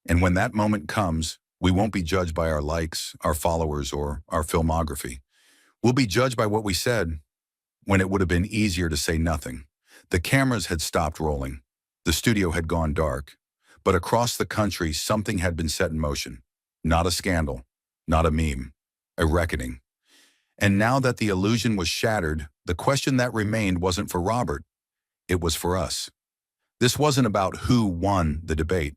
And when that moment comes, we won't be judged by our likes, our followers, or our filmography. We'll be judged by what we said when it would have been easier to say nothing. The cameras had stopped rolling. The studio had gone dark. But across the country, something had been set in motion. Not a scandal, not a meme, a reckoning. And now that the illusion was shattered, the question that remained wasn't for Robert. It was for us. This wasn't about who won the debate.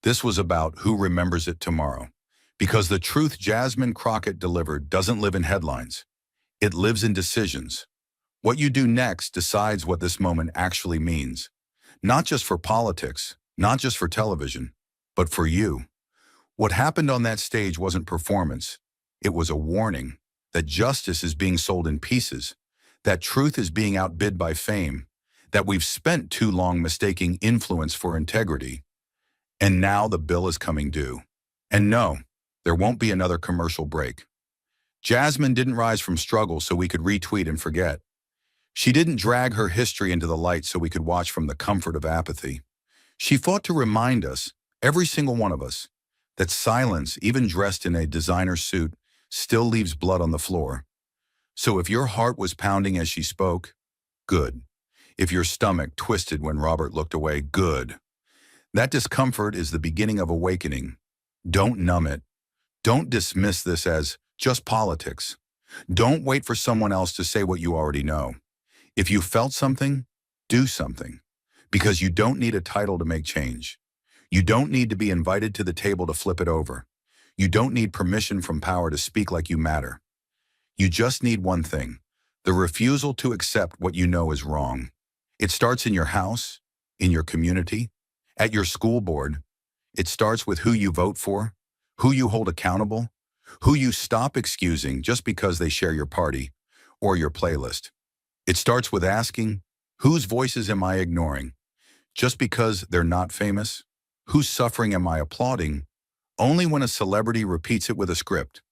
This was about who remembers it tomorrow. Because the truth Jasmine Crockett delivered doesn't live in headlines. It lives in decisions. What you do next decides what this moment actually means. Not just for politics, not just for television, but for you. What happened on that stage wasn't performance. It was a warning that justice is being sold in pieces, that truth is being outbid by fame, that we've spent too long mistaking influence for integrity. And now the bill is coming due. And no, there won't be another commercial break. Jasmine didn't rise from struggle so we could retweet and forget. She didn't drag her history into the light so we could watch from the comfort of apathy. She fought to remind us, every single one of us, that silence, even dressed in a designer suit, still leaves blood on the floor. So if your heart was pounding as she spoke, good. If your stomach twisted when Robert looked away, good. That discomfort is the beginning of awakening. Don't numb it. Don't dismiss this as just politics. Don't wait for someone else to say what you already know. If you felt something, do something. Because you don't need a title to make change. You don't need to be invited to the table to flip it over. You don't need permission from power to speak like you matter. You just need one thing, the refusal to accept what you know is wrong. It starts in your house, in your community, at your school board. It starts with who you vote for, who you hold accountable, who you stop excusing just because they share your party or your playlist. It starts with asking, whose voices am I ignoring? Just because they're not famous? Whose suffering am I applauding? Only when a celebrity repeats it with a script.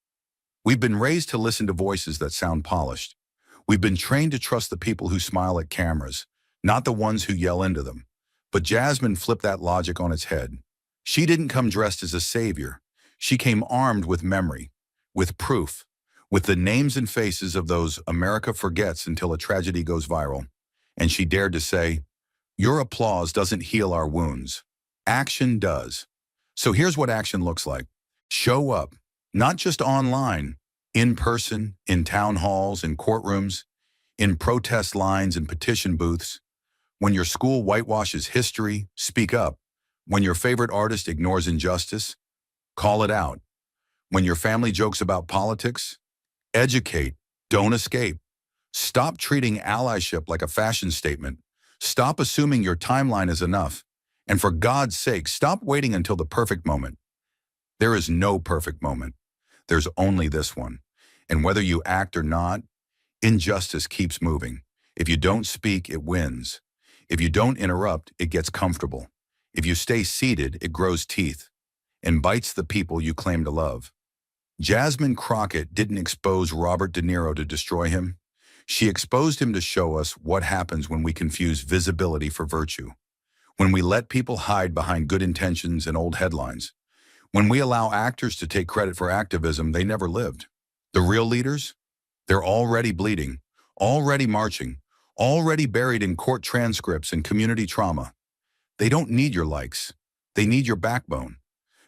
We've been raised to listen to voices that sound polished. We've been trained to trust the people who smile at cameras, not the ones who yell into them. But Jasmine flipped that logic on its head. She didn't come dressed as a savior. She came armed with memory, with proof, with the names and faces of those America forgets until a tragedy goes viral. And she dared to say, your applause doesn't heal our wounds. Action does. So here's what action looks like. Show up, not just online, In person, in town halls, in courtrooms, in protest lines and petition booths. When your school whitewashes history, speak up. When your favorite artist ignores injustice, call it out. When your family jokes about politics, educate, don't escape. Stop treating allyship like a fashion statement. Stop assuming your timeline is enough. And for God's sake, stop waiting until the perfect moment. There is no perfect moment. There's only this one. And whether you act or not, injustice keeps moving. If you don't speak, it wins. If you don't interrupt, it gets comfortable. If you stay seated, it grows teeth and bites the people you claim to love. Jasmine Crockett didn't expose Robert De Niro to destroy him. She exposed him to show us what happens when we confuse visibility for virtue, when we let people hide behind good intentions and old headlines, when we allow actors to take credit for activism they never lived. The real leaders? They're already bleeding, already marching, already buried in court transcripts and community trauma. They don't need your likes. They need your backbone.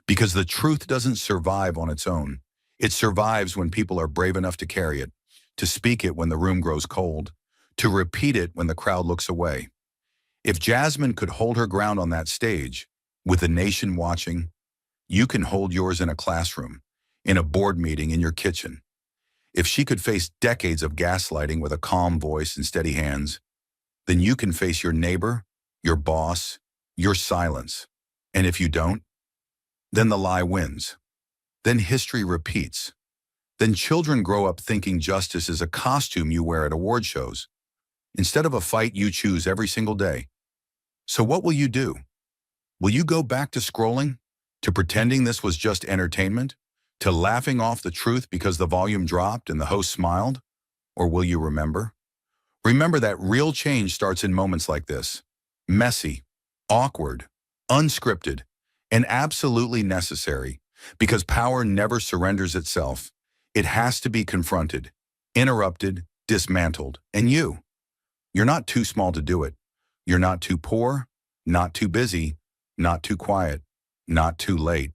Because the truth doesn't survive on its own. It survives when people are brave enough to carry it, to speak it when the room grows cold, to repeat it when the crowd looks away. If Jasmine could hold her ground on that stage, with the nation watching, you can hold yours in a classroom, in a board meeting, in your kitchen. If she could face decades of gaslighting with a calm voice and steady hands, then you can face your neighbor, your boss, your silence. And if you don't, then the lie wins. Then history repeats. Then children grow up thinking justice is a costume you wear at award shows, instead of a fight you choose every single day. So what will you do? Will you go back to scrolling? To pretending this was just entertainment? To laughing off the truth because the volume dropped and the host smiled? Or will you remember? Remember that real change starts in moments like this. Messy, awkward, unscripted, and absolutely necessary, because power never surrenders itself. It has to be confronted, interrupted, dismantled. And you're not too small to do it. You're not too poor, not too busy, not too quiet, not too late.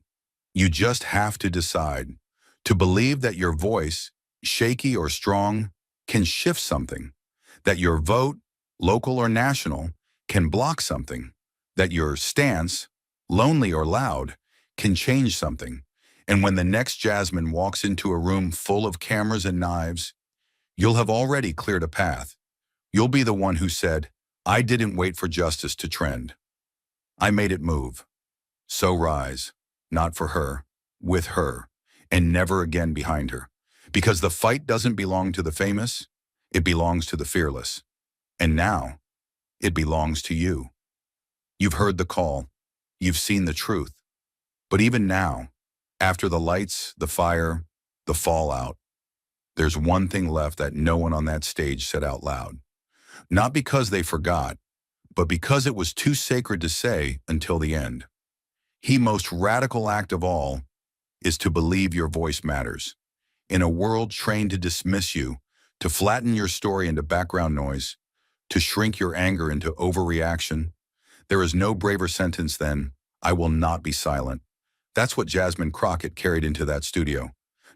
You just have to decide to believe that your voice, shaky or strong, can shift something, that your vote, local or national, can block something, that your stance, lonely or loud, can change something. And when the next Jasmine walks into a room full of cameras and knives, you'll have already cleared a path. You'll be the one who said, I didn't wait for justice to trend. I made it move. So rise, not for her, with her, and never again behind her. Because the fight doesn't belong to the famous, it belongs to the fearless. And now, it belongs to you. You've heard the call. You've seen the truth. But even now, after the lights, the fire, the fallout, there's one thing left that no one on that stage said out loud. Not because they forgot, but because it was too sacred to say until the end. The most radical act of all is to believe your voice matters. In a world trained to dismiss you, to flatten your story into background noise, to shrink your anger into overreaction, there is no braver sentence than, I will not be silent. That's what Jasmine Crockett carried into that studio.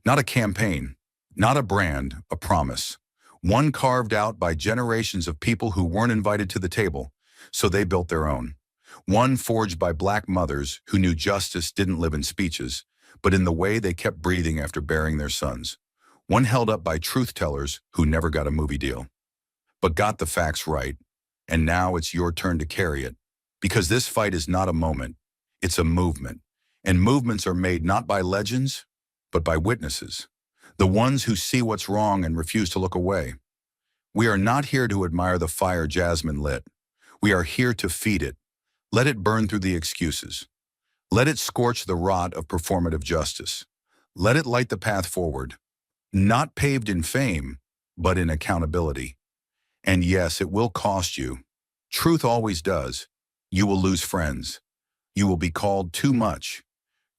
Not a campaign, not a brand, a promise. One carved out by generations of people who weren't invited to the table, so they built their own. One forged by Black mothers who knew justice didn't live in speeches, but in the way they kept breathing after burying their sons. One held up by truth-tellers who never got a movie deal, but got the facts right. And now it's your turn to carry it. Because this fight is not a moment, it's a movement. And movements are made not by legends, but by witnesses. The ones who see what's wrong and refuse to look away. We are not here to admire the fire Jasmine lit. We are here to feed it. Let it burn through the excuses. Let it scorch the rot of performative justice. Let it light the path forward, not paved in fame, but in accountability. And yes, it will cost you. Truth always does. You will lose friends. You will be called too much.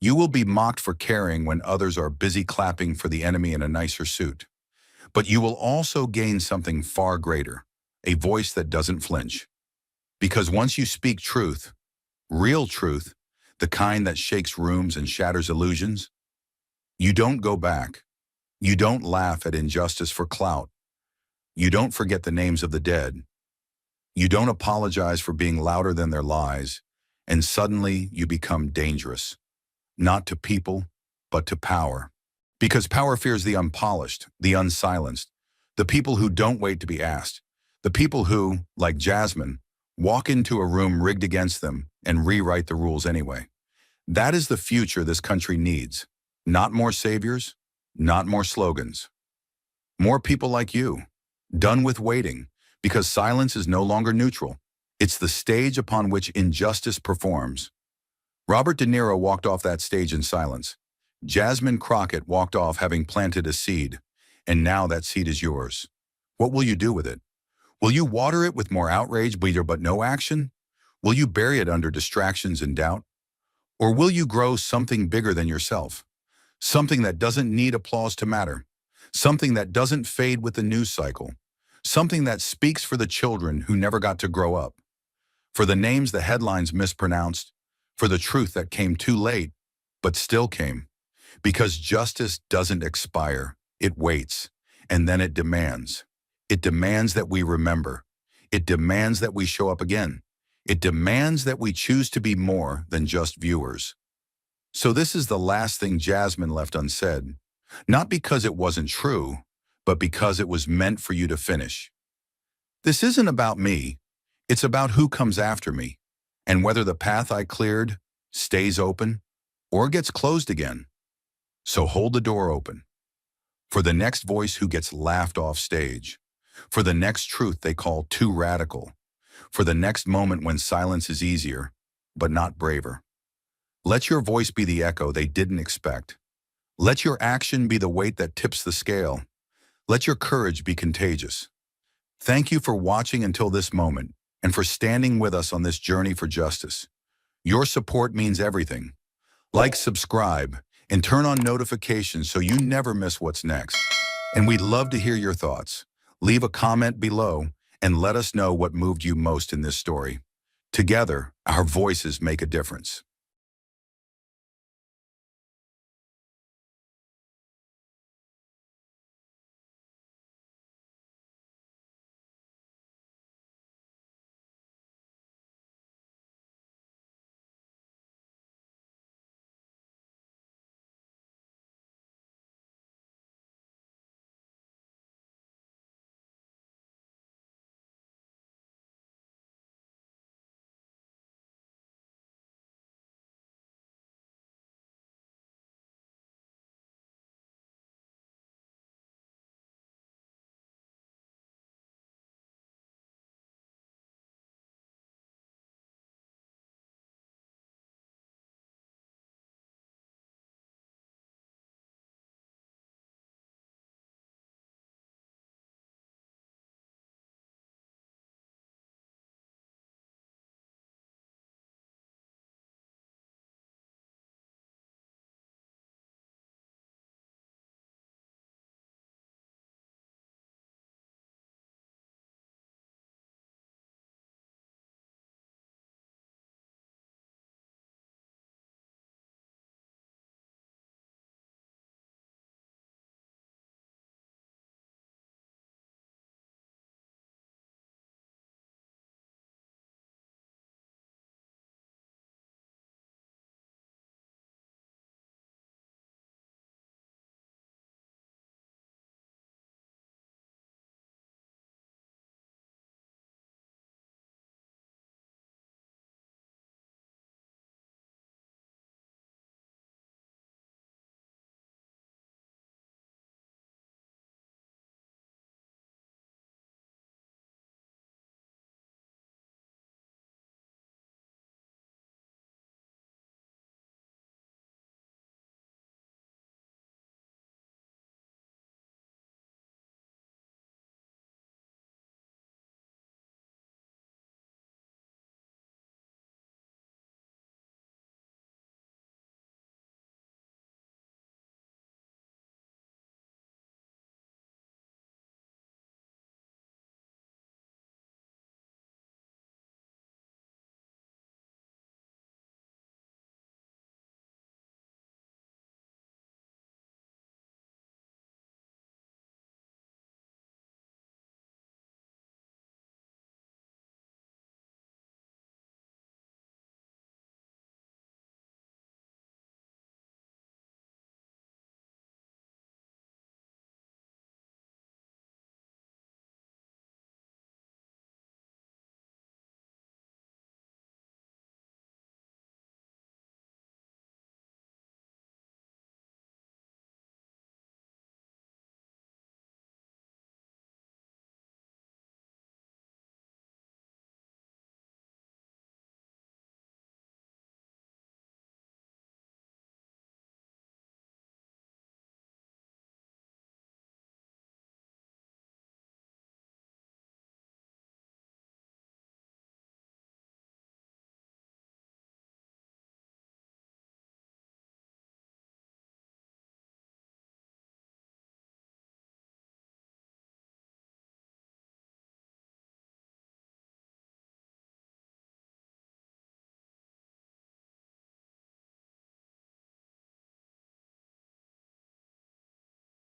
You will be mocked for caring when others are busy clapping for the enemy in a nicer suit. But you will also gain something far greater, a voice that doesn't flinch. Because once you speak truth, real truth, the kind that shakes rooms and shatters illusions, you don't go back. You don't laugh at injustice for clout. You don't forget the names of the dead. You don't apologize for being louder than their lies. And suddenly you become dangerous, not to people, but to power. Because power fears the unpolished, the unsilenced, the people who don't wait to be asked, the people who, like Jasmine, walk into a room rigged against them and rewrite the rules anyway. That is the future this country needs. Not more saviors, not more slogans. More people like you, done with waiting, because silence is no longer neutral. It's the stage upon which injustice performs. Robert De Niro walked off that stage in silence. Jasmine Crockett walked off having planted a seed, and now that seed is yours. What will you do with it? Will you water it with more outrage, but no action? Will you bury it under distractions and doubt? Or will you grow something bigger than yourself? Something that doesn't need applause to matter. Something that doesn't fade with the news cycle. Something that speaks for the children who never got to grow up. For the names the headlines mispronounced. For the truth that came too late, but still came. Because justice doesn't expire. It waits, and then it demands. It demands that we remember. It demands that we show up again. It demands that we choose to be more than just viewers. So this is the last thing Jasmine left unsaid. Not because it wasn't true, but because it was meant for you to finish. This isn't about me. It's about who comes after me, and whether the path I cleared stays open or gets closed again. So hold the door open. For the next voice who gets laughed off stage. For the next truth they call too radical. For the next moment when silence is easier, but not braver. Let your voice be the echo they didn't expect. Let your action be the weight that tips the scale. Let your courage be contagious. Thank you for watching until this moment and for standing with us on this journey for justice. Your support means everything. Like, subscribe, and turn on notifications so you never miss what's next. And we'd love to hear your thoughts. Leave a comment below and let us know what moved you most in this story. Together, our voices make a difference.